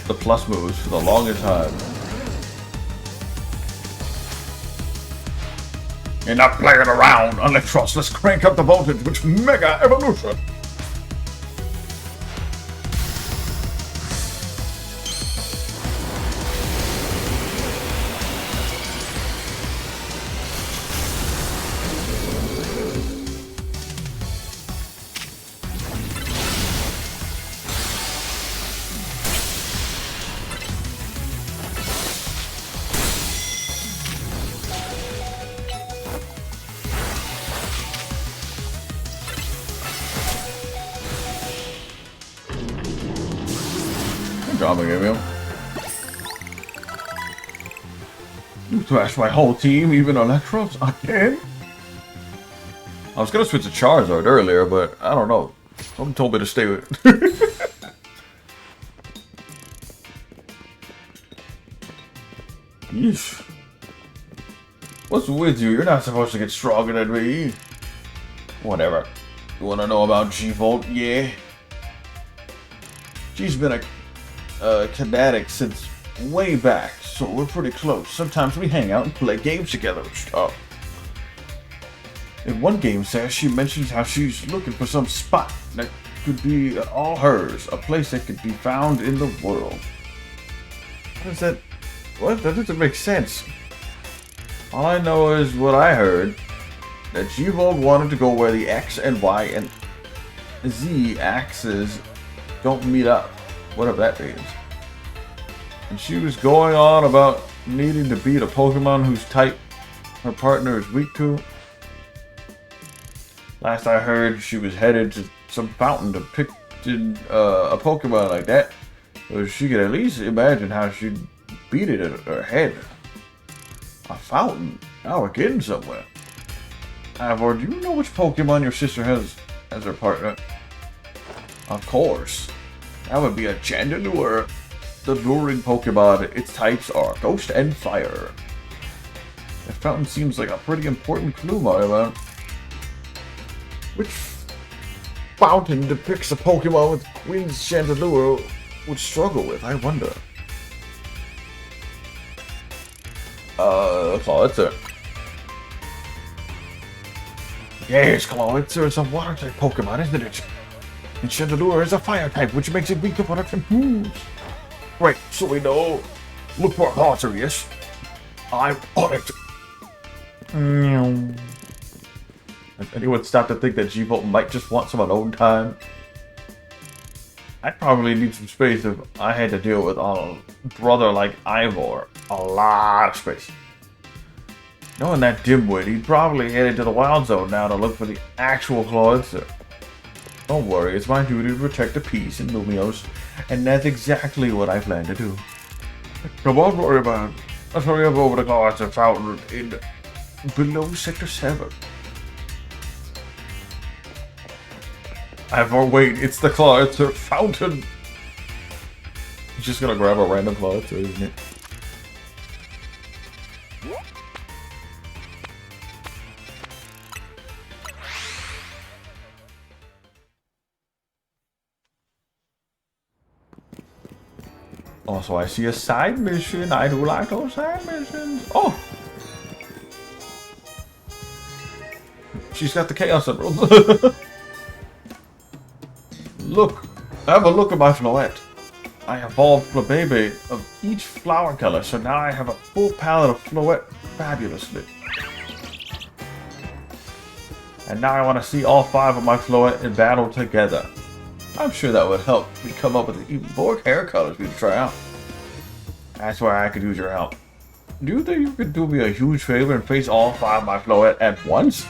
plus moves for the longest time. You're not playing around, Electros. Let's crank up the voltage with Mega Evolution. You thrashed my whole team, even Electros, again? I was gonna switch to Charizard earlier, but I don't know. Someone told me to stay with it. Yeesh. What's with you? You're not supposed to get stronger than me. Whatever. You wanna know about G-Volt? Yeah. She's been a kinetic since way back, so we're pretty close. Sometimes we hang out and play games together and stuff. In one game session, she mentions how she's looking for some spot that could be all hers, a place that could be found in the world. What is that? What? That doesn't make sense. All I know is what I heard, that G-Volt wanted to go where the X and Y and Z axes don't meet up. Whatever that means. And she was going on about needing to beat a Pokemon whose type her partner is weak to. Last I heard, she was headed to some fountain to pick a Pokemon like that, so she could at least imagine how she'd beat it at her head. A fountain? Now we're getting somewhere. Ivor, do you know which Pokemon your sister has as her partner? Of course. That would be a Chandelure. The luring Pokemon, its types are Ghost and Fire. The fountain seems like a pretty important clue, Mario. Which fountain depicts a Pokemon with Queen's Chandelure would struggle with, I wonder. Clawitzer. Yes, Clawitzer is a water type Pokemon, isn't it? And Chandelure is a fire type, which makes it weak to production moves. Right, so we know. Look for a Clawitzer, yes? I'm on it. Has anyone stopped to think that G-Volt might just want some alone time? I'd probably need some space if I had to deal with a brother like Ivor. A lot of space. Knowing that dimwit, he'd probably headed to the Wild Zone now to look for the actual Clawitzer. Don't worry, it's my duty to protect the peace in Lumiose, and that's exactly what I plan to do. Come on, worry about it. Let's hurry up over the Clawitzer fountain in below Sector 7. Ivor, wait, it's the Clawitzer fountain! He's just gonna grab a random Clawitzer, isn't it? Also, I see a side mission. I do like those side missions. Oh! She's got the Chaos Emerald. Look! Have a look at my Floette. I evolved Flabebe of each flower color, so now I have a full palette of Floette fabulously. And now I want to see all 5 of my Floette in battle together. I'm sure that would help me come up with even more hair colors we could try out. That's why I could use your help. Do you think you could do me a huge favor and face all 5 of my Floette at once?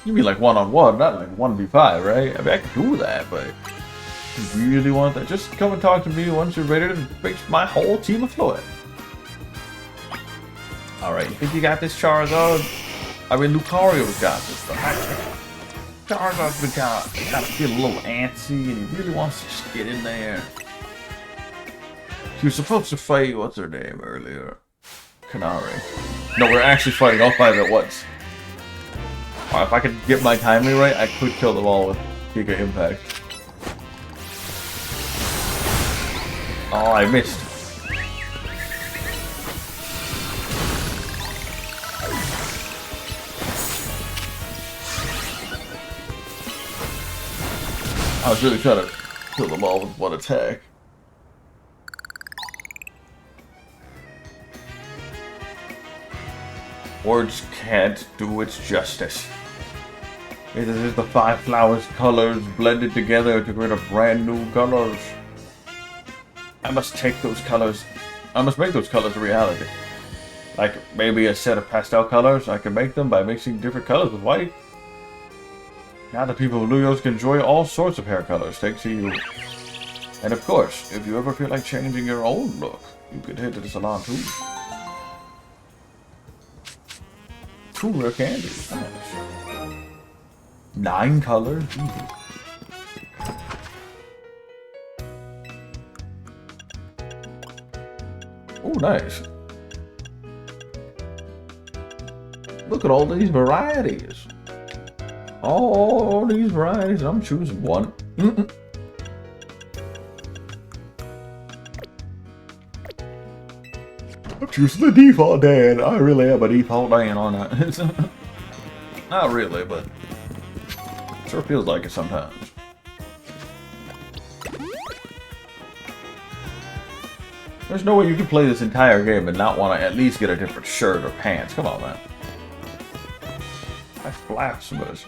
You mean like one-on-one, not like 1v5, right? I mean, I could do that, but if you really want that, just come and talk to me once you're ready to face my whole team of Floette. Alright, you think you got this, Charizard? I mean, Lucario's got this, but Charizard's been kind of feel a little antsy, and he really wants to just get in there. He was supposed to fight, what's her name, earlier? Kanari. No, we're actually fighting all 5 at once. Alright, if I could get my timing right, I could kill them all with Giga Impact. Oh, I missed. I was really trying to kill them all with one attack. Words can't do its justice. It is the 5 flowers' colors blended together to create a brand new colors. I must take those colors. I must make those colors a reality. Like maybe a set of pastel colors. I can make them by mixing different colors with white. Now the people of Luyos can enjoy all sorts of hair colors thanks to you. And of course, if you ever feel like changing your own look, you could head to the salon too. 2 rare candies. Nice. 9 colors. Oh, nice. Look at all these varieties. All these varieties. I'm choosing one. I'm choosing the default Dan. I really am a default Dan on that. Not really, but sure feels like it sometimes. There's no way you can play this entire game and not want to at least get a different shirt or pants. Come on, man. That's blasphemous.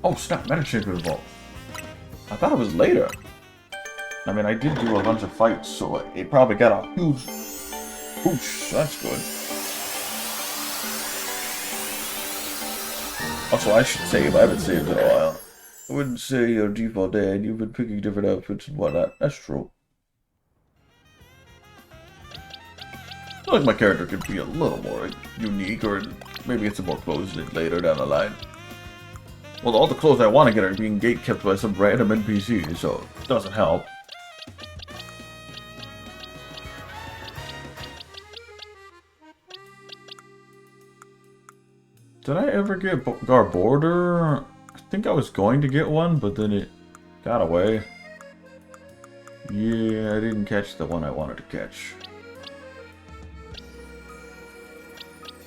Oh snap, Medicine could evolve. I thought it was later. I mean, I did do a bunch of fights, so it probably got a huge boost. That's good. Also, I should save. I haven't saved in a while. I wouldn't say your default dad. You've been picking different outfits and whatnot. That's true. I feel like my character could be a little more unique, or maybe get some more clothes later down the line. Well, all the clothes I want to get are being gatekept by some random NPC, so it doesn't help. Did I ever get Gar Border? I think I was going to get one, but then it got away. Yeah, I didn't catch the one I wanted to catch.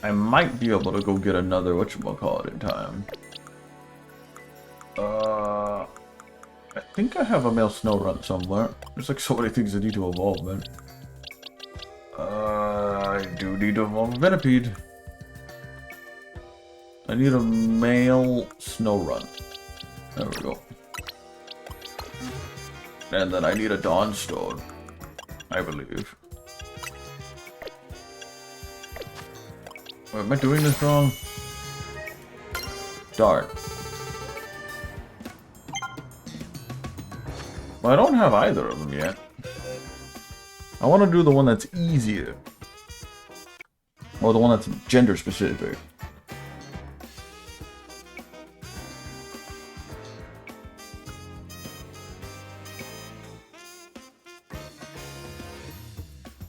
I might be able to go get another whatchamacallit in time. I think I have a male snow run somewhere. There's like so many things that need to evolve, man. I do need to evolve a Venipede. I need a male snow run. There we go. And then I need a Dawnstone, I believe. Wait, am I doing this wrong? Darn. Well, I don't have either of them yet. I want to do the one that's easier. Or the one that's gender specific.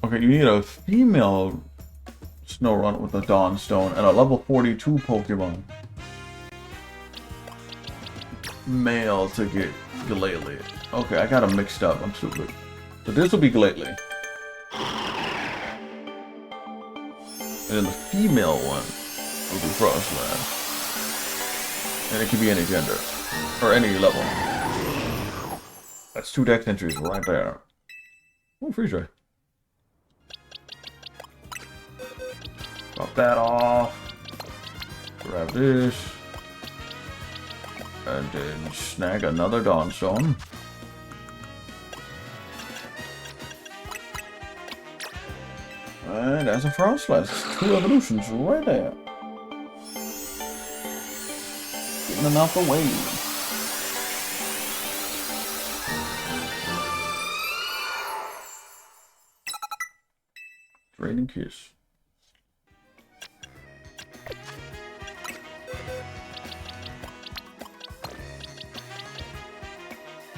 Okay, you need a female Snow with a Dawnstone and a level 42 Pokemon. Male to get Glalie. Okay, I got them mixed up. I'm stupid. So this will be Glalie. And then the female one will be Frostland. And it can be any gender. Or any level. That's 2 deck entries right there. Oh, freeze ray. Drop that off. Grab this. And then snag another Dawnstone. And as a Frostlass, 2 evolutions right there. Getting them out the way. Draining Kiss.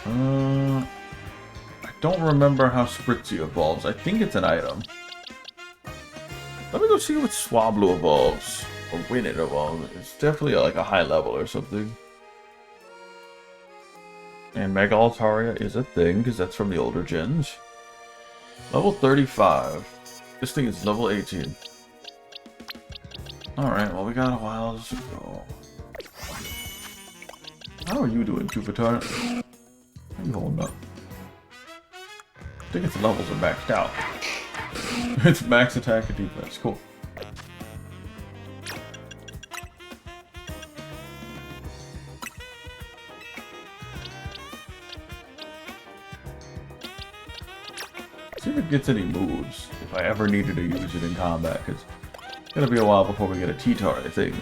I don't remember how Spritzy evolves. I think it's an item. Let me go see what Swablu evolves. Or win it, well, it's definitely like a high level or something. And Mega Altaria is a thing, because that's from the older gens. Level 35. This thing is level 18. Alright, well we got a while to go. How are you doing, Jupitar? How are you holding up? I think its levels are maxed out. It's max attack and defense. Cool. See if it gets any moves, if I ever needed to use it in combat, because it's gonna be a while before we get a T-Tar, I think.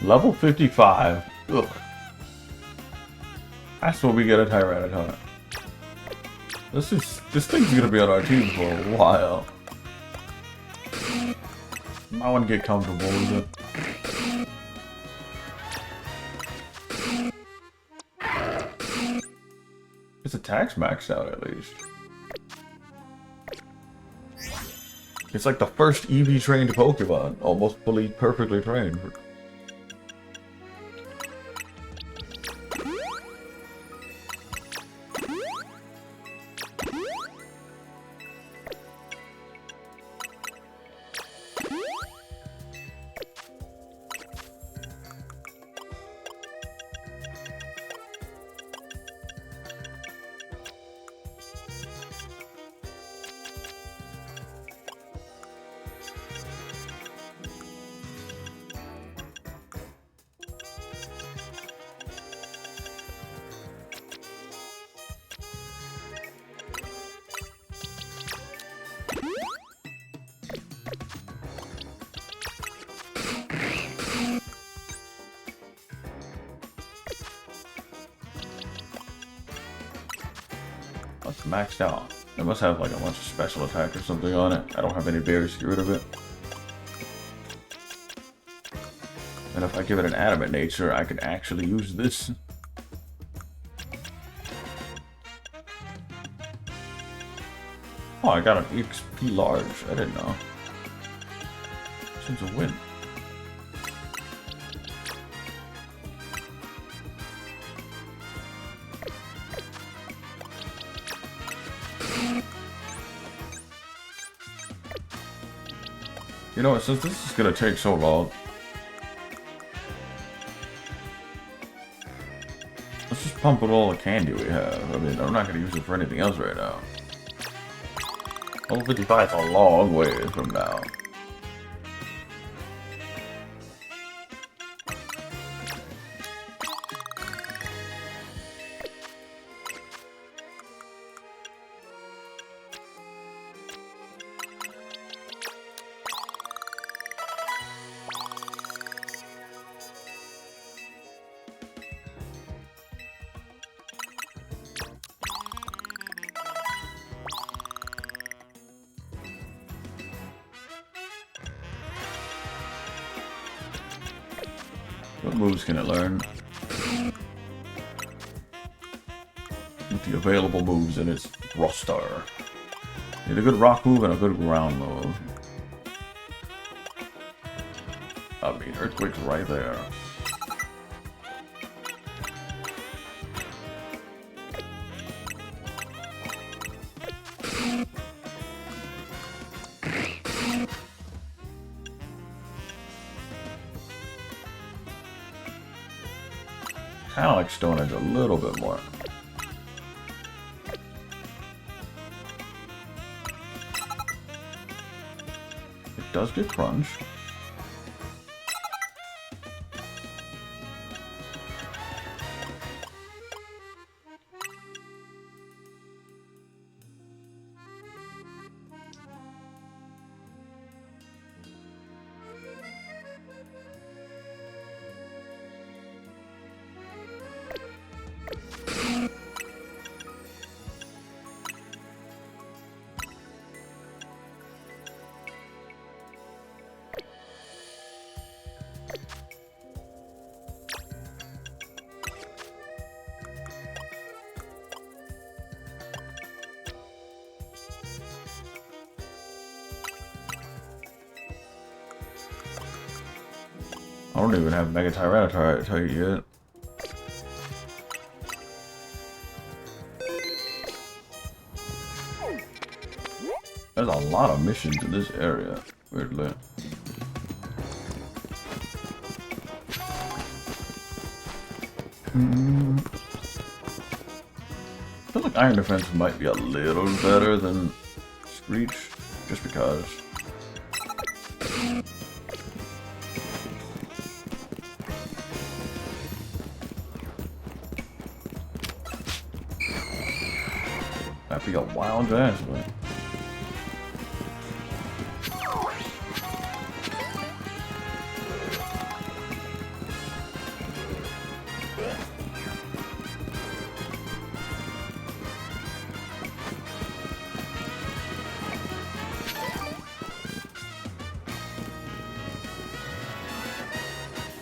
Level 55. Ugh. That's what we get a Tyranitar. This thing's gonna be on our team for a while. I want to get comfortable with it. Its attack's maxed out at least. It's like the first EV trained Pokemon, almost fully perfectly trained. That's maxed out. It must have like a bunch of special attack or something on it. I don't have any berries to get rid of it. And if I give it an adamant nature, I can actually use this. Oh, I got an XP large. I didn't know. Seems a win. You know what, since this is gonna take so long, let's just pump with all the candy we have. I mean, I'm not gonna use it for anything else right now. Level 55 is a long way from now. What moves can it learn? With the available moves in its roster. Need a good rock move and a good ground move. I mean, Earthquake's right there. Kind of like Stone Edge a little bit more. It does get Crunch. don't even have Mega Tyranitar yet. There's a lot of missions in this area, weirdly. I feel like Iron Defense might be a little better than Screech, just because. That'd be a wild ass, man.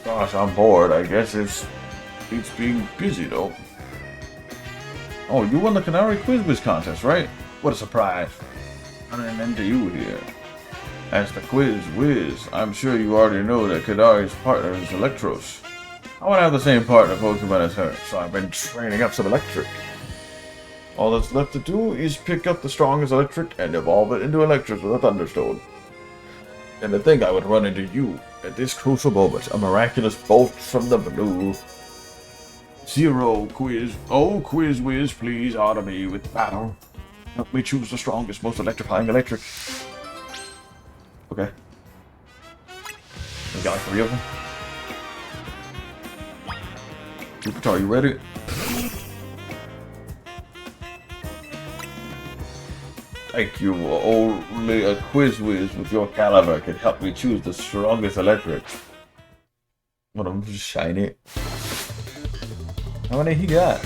Gosh, I'm bored. I guess it's being busy though. Oh, you won the Canary Quiz Whiz contest, right? What a surprise. Running into you here. As the Quiz Whiz, I'm sure you already know that Kadari's partner is Electros. I want to have the same partner Pokemon as her, so I've been training up some Electric. All that's left to do is pick up the strongest Electric and evolve it into Electros with a Thunderstone. And to think I would run into you at this crucial moment, a miraculous bolt from the blue. Zero Quiz. Oh, Quiz Whiz, please honor me with battle. Help me choose the strongest, most electrifying Electric. Okay. We got 3 of them. Jupiter, are you ready? Thank you. Only a Quiz Whiz with your caliber can help me choose the strongest Electric. One of them just shiny. How many he got?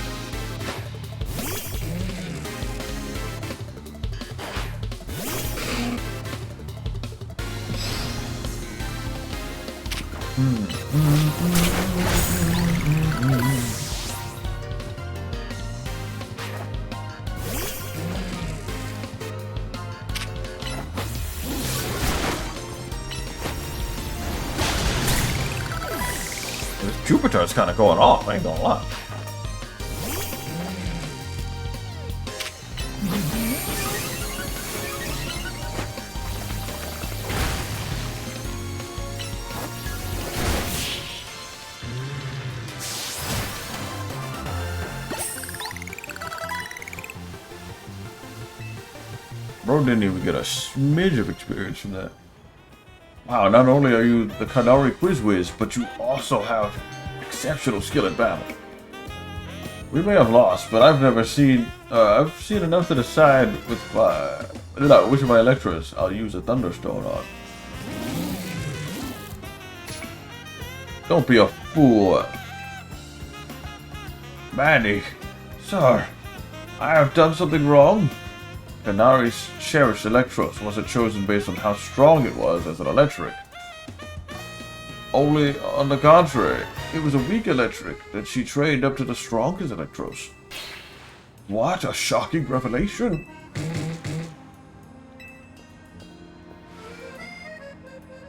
Jupiter's kind of going off, I ain't gonna lie. Bro didn't even get a smidge of experience from that. Wow, not only are you the Kadari Quiz Whiz, but you also have exceptional skill at battle. We may have lost, but I've seen enough to decide with which of my Electros I'll use a Thunderstone on. Don't be a fool. Manny, sir, I have done something wrong. Kanari's cherished Electros wasn't chosen based on how strong it was as an Electric. Only on the contrary, it was a weak Electric that she trained up to the strongest Electros. What a shocking revelation!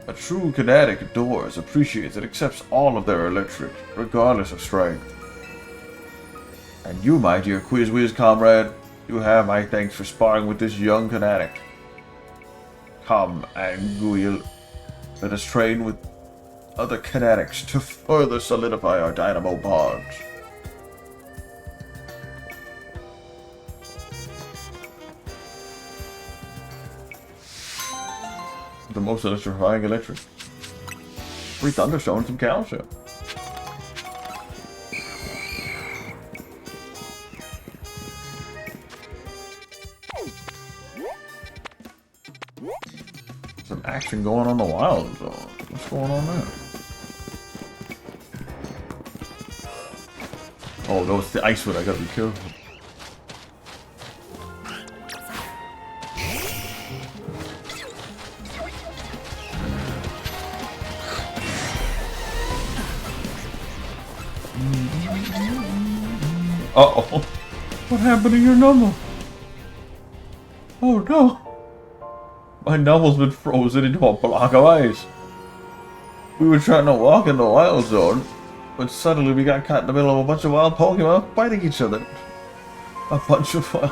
A true Kinetic adores, appreciates, and accepts all of their Electric, regardless of strength. And you, my dear Quiz Whiz comrade, you have my thanks for sparring with this young Kinetic. Come, Anguille, let us train with other Kinetics to further solidify our Dynamo bonds. The most electrifying Electric. 3 Thunderstones and calcium. Some action going on the wild zone. What's going on there? Oh no, it's the ice one. I gotta be careful. Uh-oh. What happened to your number? Oh no. My numble's been frozen into a block of ice. We were trying to walk in the wild zone, but suddenly we got caught in the middle of a bunch of wild Pokemon fighting each other. A bunch of wild...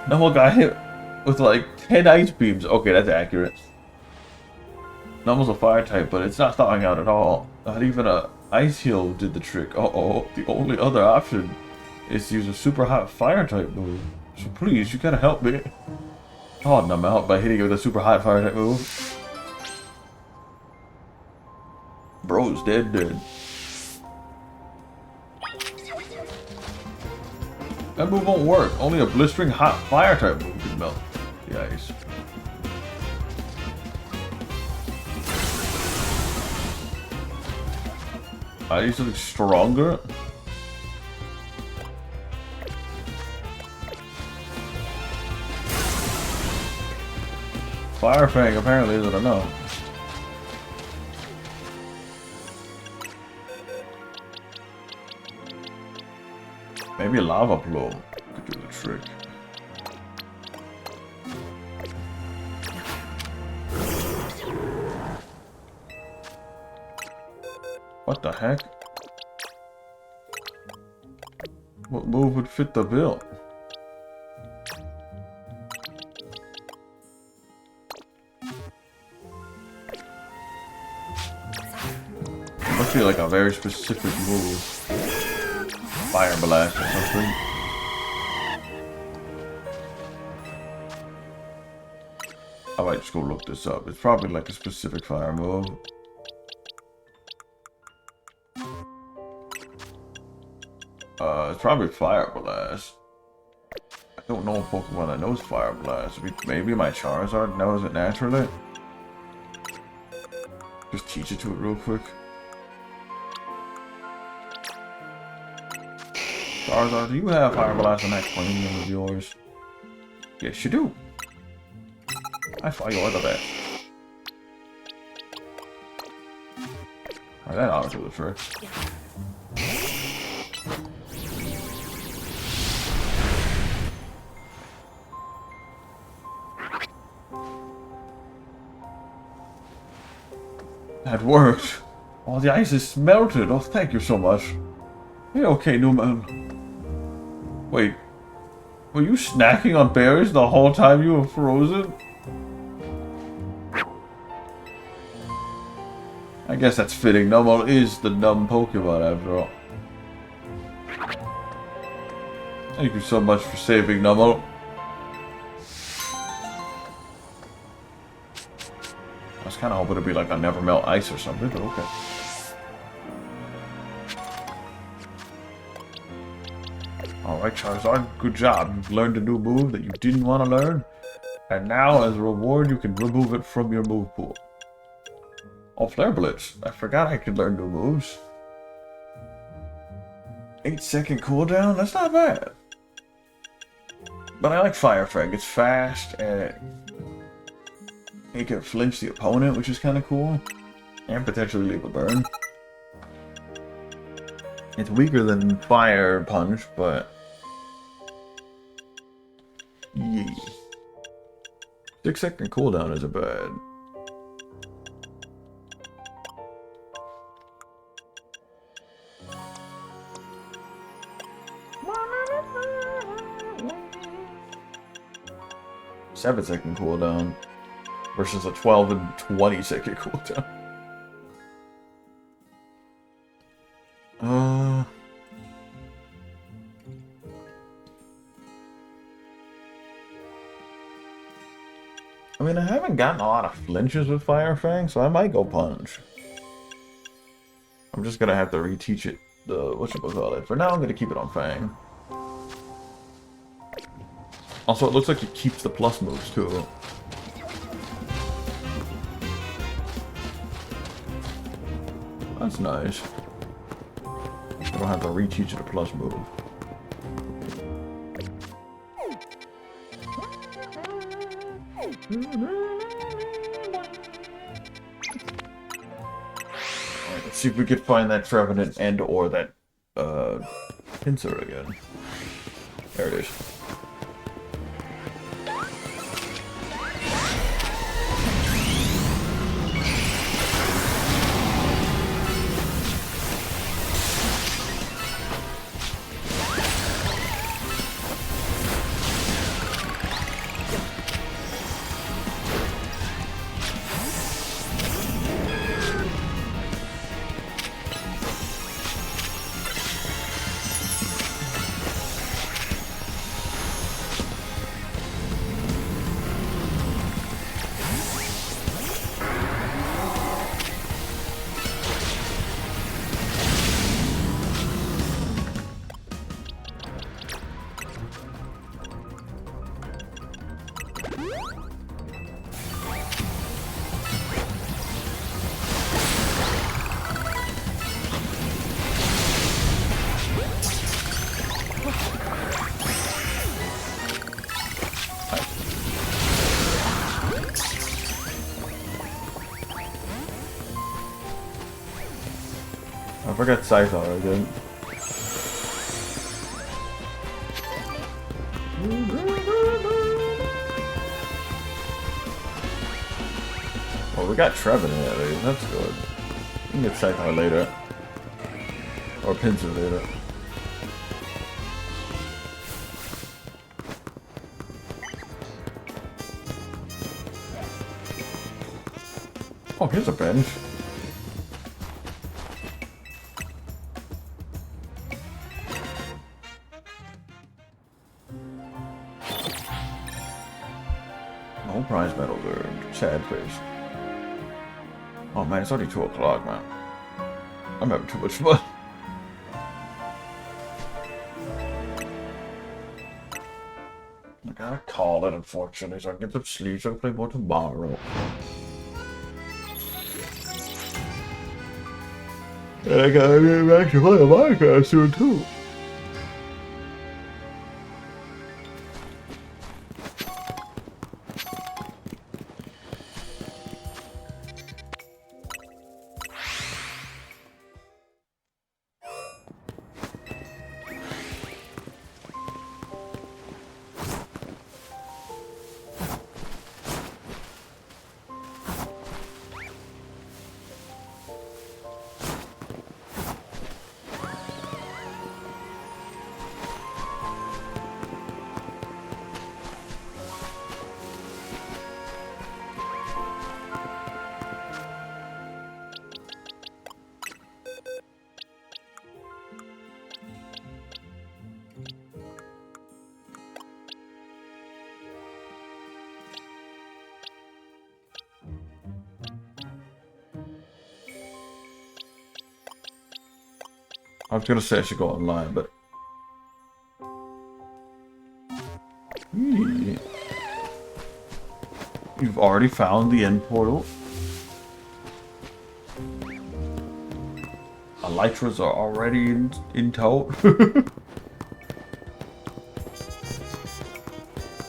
Numel got hit with like 10 ice beams. Okay, that's accurate. Numel's a fire type, but it's not thawing out at all. Not even a ice heal did the trick. Uh-oh, the only other option is to use a super hot fire type move. So please, you gotta help me. Oh, Numel, by hitting it with a super hot fire type move. Bro's dead. That move won't work. Only a blistering hot fire type move can melt the ice. I need something stronger. Fire Fang apparently isn't enough. Maybe a lava blow could do the trick. What the heck? What move would fit the bill? It must be like a very specific move. Fire Blast or something. I might just go look this up. It's probably like a specific fire move. It's probably Fire Blast. I don't know a Pokemon that knows Fire Blast. Maybe my Charizard knows it naturally. Just teach it to it real quick. Charizard, do you have Fire Blast on that cranium of yours? Yes, you do. I thought you were the best. Alright, that ought to do the trick. That worked. All the ice is melted. Oh, thank you so much. You're okay, Numel. Wait. Were you snacking on berries the whole time you were frozen? I guess that's fitting. Numel is the numb Pokemon after all. Thank you so much for saving Numel. I was kind of hoping it'd be like a never melt ice or something, but okay. Alright, Charizard, good job. You've learned a new move that you didn't want to learn. And now, as a reward, you can remove it from your move pool. Oh, Flare Blitz. I forgot I could learn new moves. 8-second cooldown? That's not bad. But I like Fire Fang. It's fast and it can flinch the opponent, which is kind of cool. And potentially leave a burn. It's weaker than Fire Punch, but yeah. 6-second cooldown isn't bad. Seven-second cooldown versus a 12 and 20-second cooldown. I mean, I haven't gotten a lot of flinches with Fire Fang, so I might go Punch. I'm just gonna have to reteach it the whatchamacallit. For now, I'm gonna keep it on Fang. Also, it looks like it keeps the plus moves too. That's nice. I don't have to reteach it a plus move. Alright, let's see if we can find that Trevenant and or that pincer again. There it is. I got Scyther again. Oh, we got Trevor in there, dude. That's good. We can get Scyther later. Or Pinsir later. Oh, here's a bench. No prize medals earned. Sad face. Oh man, it's already 2 o'clock, man. I'm having too much fun. I gotta call it, unfortunately, so I can get some sleep so I can play more tomorrow. And I gotta get back to play Minecraft soon, too. I was gonna say I should go online, but... You've already found the end portal. Elytras are already in tow.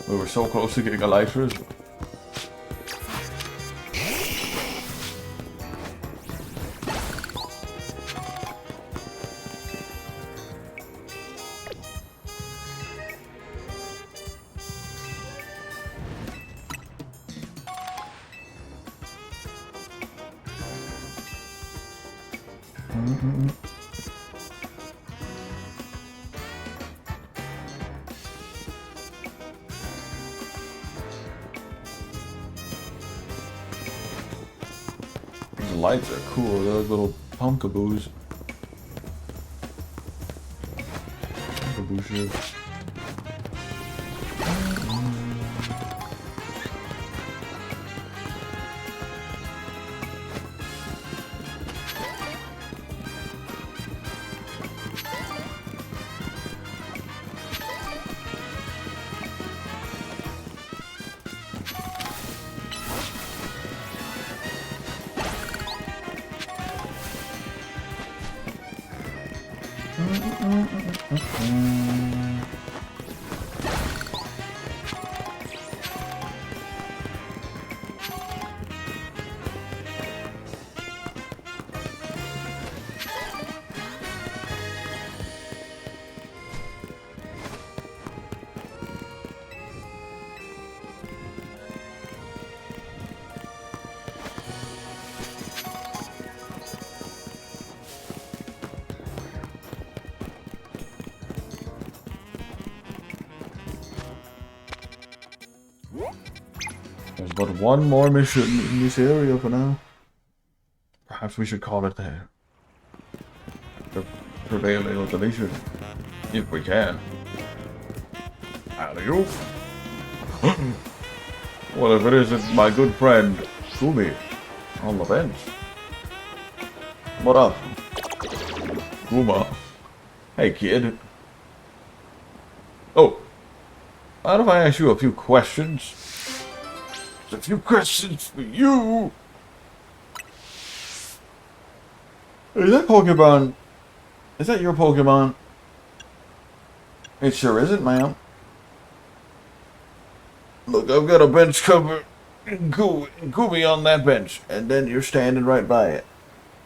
We were so close to getting Elytras. These lights are cool, they're like little punkaboos. Punkaboo ships. There's but one more mission in this area for now. Perhaps we should call it there. The prevailing of the mission. If we can. Alley-oop. Well, if it isn't my good friend, Kumi, on the bench. What up? Kuma. Hey, kid. Oh. Mind if I ask you a few questions? A few questions for you. Is that Pokemon? Is that your Pokemon? It sure isn't, ma'am. Look, I've got a bench cover and Gooey on that bench, and then you're standing right by it.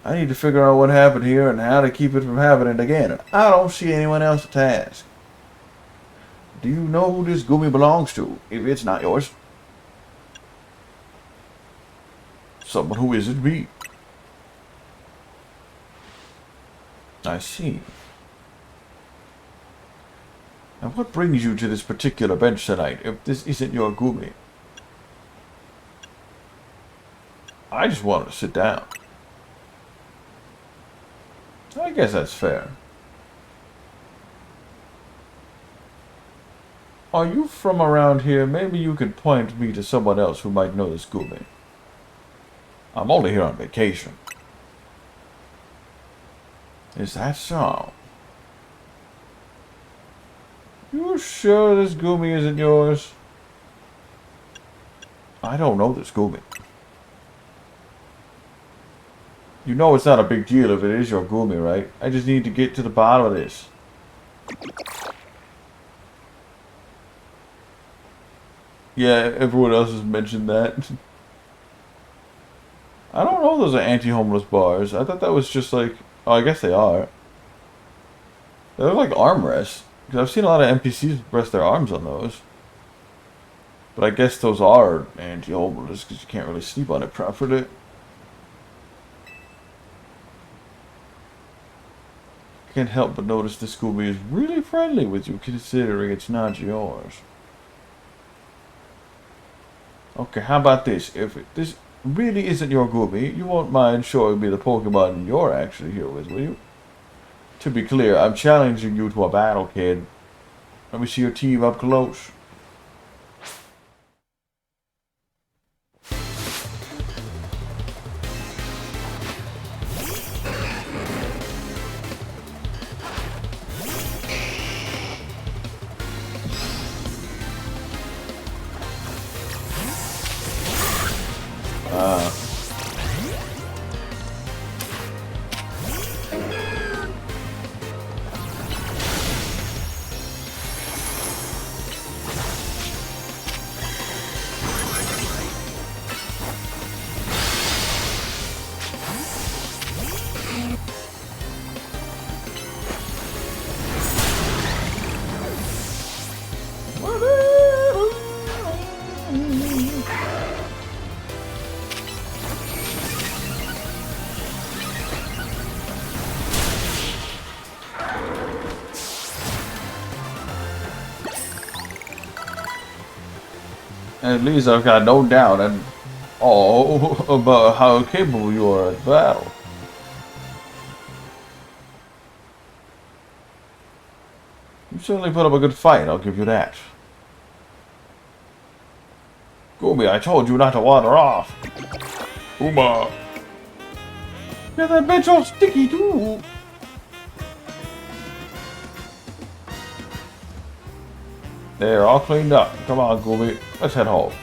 I need to figure out what happened here and how to keep it from happening again. And I don't see anyone else to task. Do you know who this gumi belongs to, if it's not yours? Someone who isn't me. I see. And what brings you to this particular bench tonight, if this isn't your gumi? I just wanted to sit down. I guess that's fair. Are you from around here? Maybe you could point me to someone else who might know this gumi. I'm only here on vacation. Is that so? You sure this gumi isn't yours? I don't know this gumi. You know it's not a big deal if it is your gumi, right? I just need to get to the bottom of this. Yeah, everyone else has mentioned that. I don't know those are anti-homeless bars. I thought that was just like... Oh, I guess they are. They're like armrests. Because I've seen a lot of NPCs rest their arms on those. But I guess those are anti-homeless because you can't really sleep on it properly. Can't help but notice this gumi is really friendly with you considering it's not yours. Okay, how about this? If this really isn't your gumi, you won't mind showing me the Pokemon you're actually here with, will you? To be clear, I'm challenging you to a battle, kid. Let me see your team up close. At least I've got no doubt at all about how capable you are at battle. You certainly put up a good fight, I'll give you that. Gumi, I told you not to wander off. Uma. Yeah, that bench all sticky too. There, all cleaned up. Come on, Gumi. Let's head home.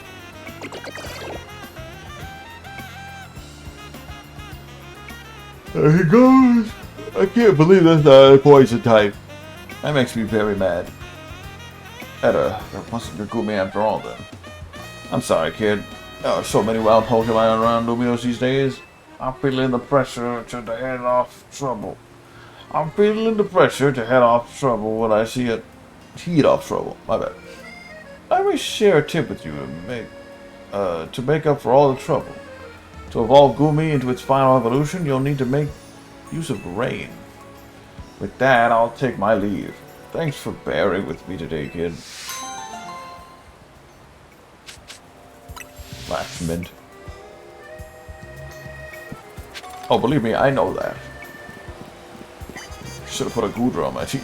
There he goes. I can't believe that's not a poison type. That makes me very mad. That wasn't your Gumi after all, then. I'm sorry, kid. There are so many wild Pokemon around Lumios these days. I'm feeling the pressure to head off trouble. I'm feeling the pressure to head off trouble when I see it. Heat off trouble. My bad. Let me share a tip with you to make up for all the trouble. To evolve Gumi into its final evolution, you'll need to make use of rain. With that, I'll take my leave. Thanks for bearing with me today, kid. Last mint. Oh, believe me, I know that. Should have put a Goodra on my team.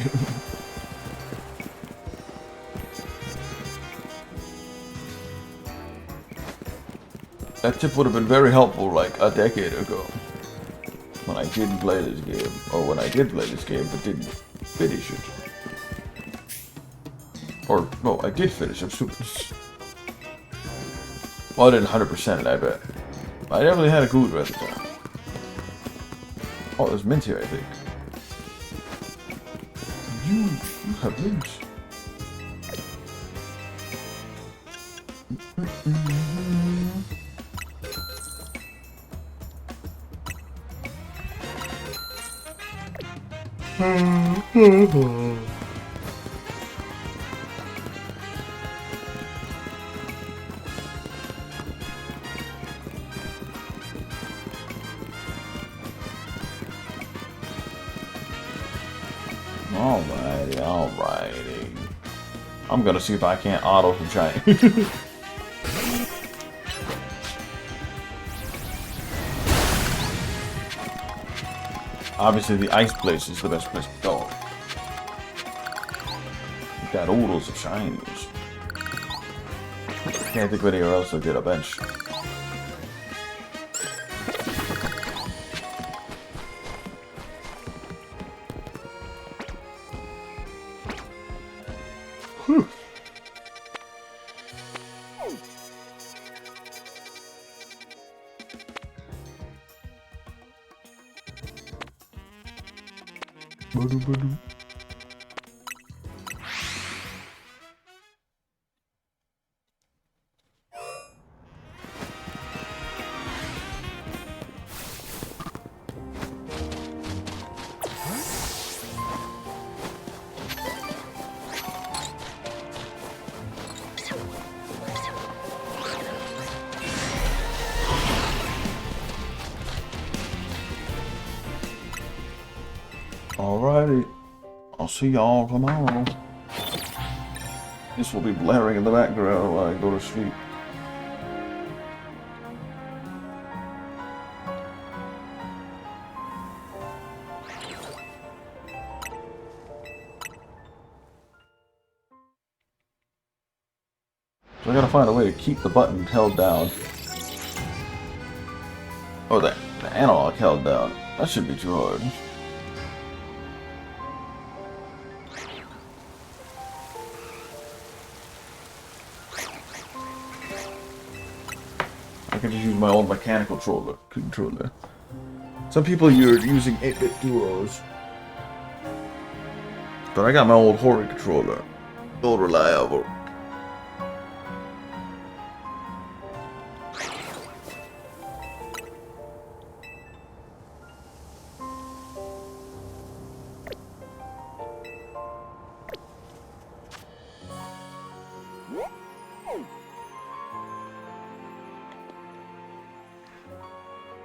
That tip would have been very helpful like a decade ago. When I didn't play this game. Or when I did play this game but didn't finish it. Or, no, I did finish it. Well, I didn't 100% it, I bet. I definitely had a Goodra at the time. Oh, there's mint here, I think. You have mint. Alrighty, alrighty. I'm gonna see if I can't auto some shiny. Obviously, the ice place is the best place to go. We've got oodles of shinies. Can't think of anywhere else to get a bench. Whew. Alrighty, I'll see y'all tomorrow. This will be blaring in the background while I go to sleep. So I gotta find a way to keep the button held down. Oh, the analog held down. That shouldn't be too hard. I can just use my old mechanical controller. Some people are using 8-bit duos. But I got my old horror controller. Old reliable.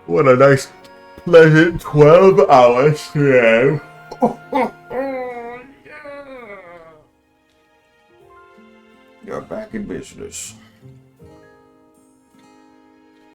What a nice, pleasant 12 hours today. Yeah. You're back in business.